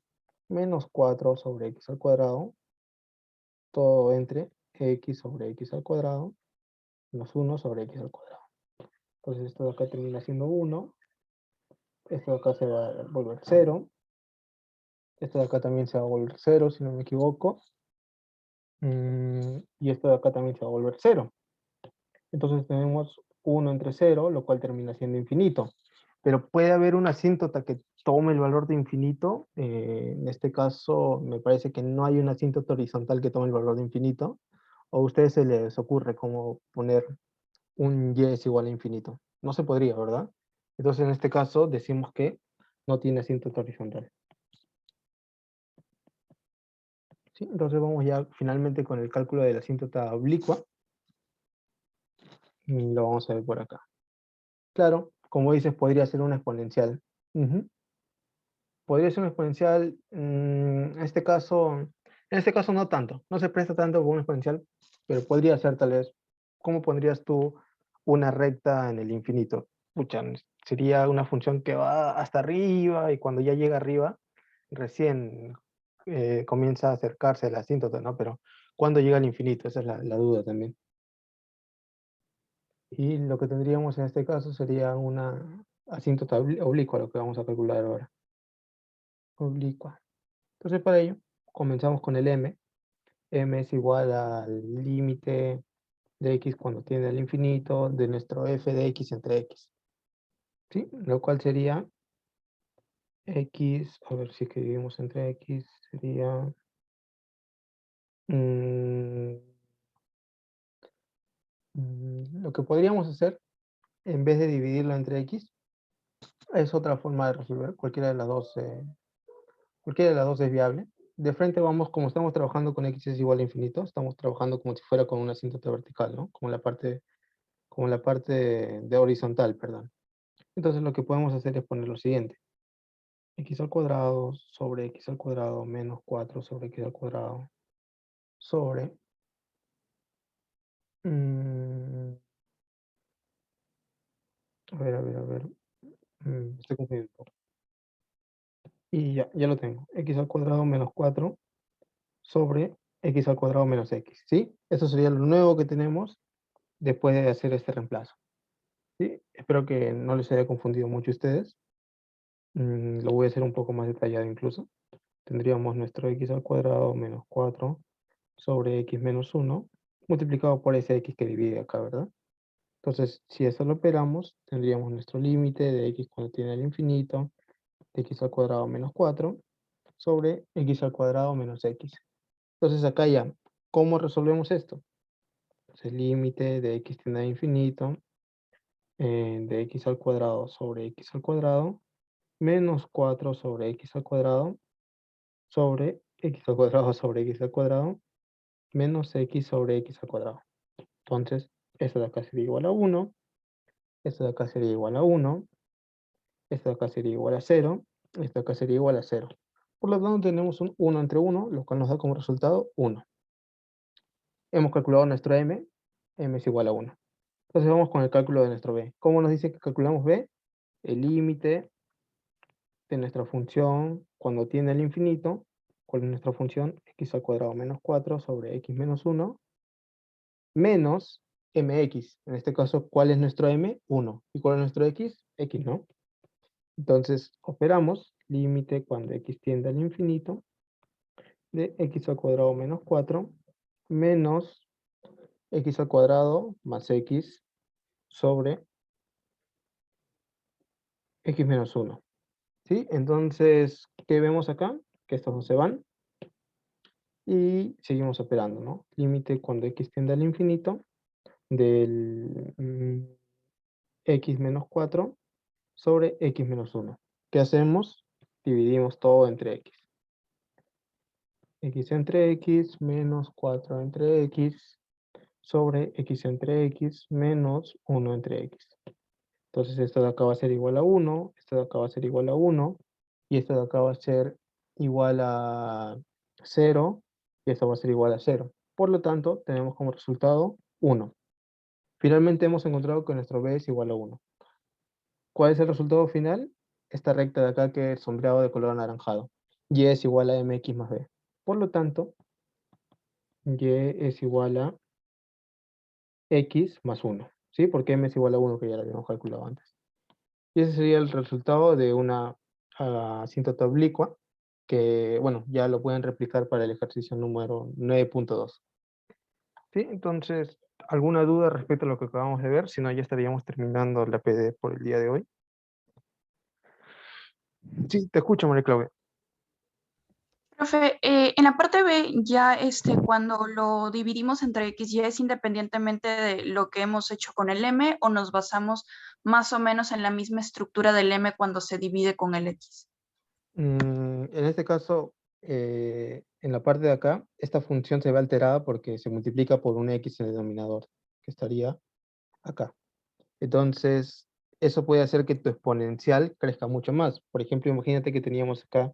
menos 4 sobre x al cuadrado, todo entre x sobre x al cuadrado menos 1 sobre x al cuadrado. Entonces esto de acá termina siendo 1, esto de acá se va a volver 0, esto de acá también se va a volver 0 si no me equivoco, y esto de acá también se va a volver 0. Entonces tenemos 1 entre 0, lo cual termina siendo infinito. Pero puede haber una asíntota que tome el valor de infinito. En este caso, me parece que no hay una asíntota horizontal que tome el valor de infinito. ¿O a ustedes se les ocurre cómo poner un y es igual a infinito? No se podría, ¿verdad? Entonces, en este caso, decimos que no tiene asíntota horizontal. ¿Sí? Entonces vamos ya finalmente con el cálculo de la asíntota oblicua. Y lo vamos a ver por acá. Claro, como dices, podría ser una exponencial. Ujú. Podría ser una exponencial, en este caso no tanto, no se presta tanto como una exponencial, pero podría ser tal vez, ¿cómo pondrías tú una recta en el infinito? Pucha, sería una función que va hasta arriba y cuando ya llega arriba, recién comienza a acercarse a la asíntota, ¿no? Pero ¿cuándo llega al infinito? Esa es la duda también. Y lo que tendríamos en este caso sería una asíntota oblicua, lo que vamos a calcular ahora. Oblicua. Entonces, para ello, comenzamos con el m. M es igual al límite de x cuando tiende al infinito de nuestro f de x entre x. ¿Sí? Lo cual sería x, a ver si que dividimos entre x, sería... lo que podríamos hacer en vez de dividirlo entre x, es otra forma de resolver. Cualquiera de las dos es viable. De frente vamos, como estamos trabajando con x es igual a infinito, estamos trabajando como si fuera con una asíntota vertical, ¿no? Como la parte de horizontal, perdón. Entonces lo que podemos hacer es poner lo siguiente. X al cuadrado sobre x al cuadrado menos 4 sobre x al cuadrado sobre... a ver. Estoy confundido un poco. Y ya lo tengo. X al cuadrado menos 4 sobre x al cuadrado menos x, ¿sí? Eso sería lo nuevo que tenemos después de hacer este reemplazo, ¿sí? Espero que no les haya confundido mucho a ustedes. Lo voy a hacer un poco más detallado incluso. Tendríamos nuestro x al cuadrado menos 4 sobre x menos 1 multiplicado por ese x que divide acá, ¿verdad? Entonces, si eso lo operamos, tendríamos nuestro límite de x cuando tiene el infinito, de x al cuadrado menos 4 sobre x al cuadrado menos x. Entonces acá ya, ¿cómo resolvemos esto? Pues el límite de x tiende a infinito de x al cuadrado sobre x al cuadrado menos 4 sobre x al cuadrado sobre x al cuadrado sobre x al cuadrado menos x sobre x al cuadrado. Entonces, esto de acá sería igual a 1, esto de acá sería igual a 1, esto de acá sería igual a 0, esto de acá sería igual a 0. Por lo tanto, tenemos un 1 entre 1, lo cual nos da como resultado 1. Hemos calculado nuestro m es igual a 1. Entonces vamos con el cálculo de nuestro b. ¿Cómo nos dice que calculamos b? El límite de nuestra función cuando tiene el infinito. ¿Cuál es nuestra función? X al cuadrado menos 4 sobre x menos 1 menos mx. En este caso, ¿cuál es nuestro m? 1. ¿Y cuál es nuestro x? X, ¿no? Entonces, operamos límite cuando x tiende al infinito de x al cuadrado menos 4 menos x al cuadrado más x sobre x menos 1. ¿Sí? Entonces, ¿qué vemos acá? Que estos dos se van y seguimos operando, ¿no? Límite cuando x tiende al infinito del x menos 4 sobre x menos 1. ¿Qué hacemos? Dividimos todo entre x. X entre x menos 4 entre x sobre x entre x menos 1 entre x. Entonces esto de acá va a ser igual a 1, esto de acá va a ser igual a 1, y esto de acá va a ser igual a 0, y esto va a ser igual a 0. Por lo tanto, tenemos como resultado 1. Finalmente hemos encontrado que nuestro b es igual a 1. ¿Cuál es el resultado final? Esta recta de acá que es sombreado de color anaranjado. Y es igual a mx más b. Por lo tanto, y es igual a x más 1. ¿Sí? Porque m es igual a 1, que ya lo habíamos calculado antes. Y ese sería el resultado de una asíntota oblicua, que, bueno, ya lo pueden replicar para el ejercicio número 9.2. ¿Sí? Entonces, ¿alguna duda respecto a lo que acabamos de ver? Si no, ya estaríamos terminando la PD por el día de hoy. Sí, te escucho, María Claudia. Profe, en la parte B, ya cuando lo dividimos entre X, ¿ya es independientemente de lo que hemos hecho con el M o nos basamos más o menos en la misma estructura del M cuando se divide con el X? En este caso, en la parte de acá, esta función se ve alterada porque se multiplica por un x en el denominador, que estaría acá. Entonces, eso puede hacer que tu exponencial crezca mucho más. Por ejemplo, imagínate que teníamos acá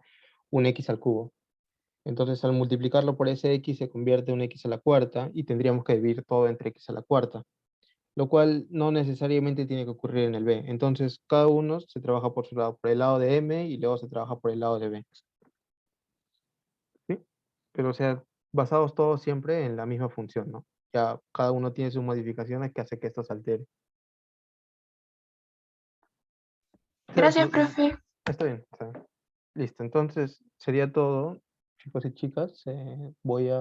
un x al cubo. Entonces, al multiplicarlo por ese x se convierte en un x a la cuarta y tendríamos que dividir todo entre x a la cuarta, lo cual no necesariamente tiene que ocurrir en el b. Entonces, cada uno se trabaja por su lado, por el lado de m y luego se trabaja por el lado de b. ¿Sí? Pero, o sea, basados todos siempre en la misma función, ¿no? Ya cada uno tiene sus modificaciones que hace que esto se altere. Gracias, profe. Está bien, está bien. Listo, entonces sería todo, chicos y chicas. Voy a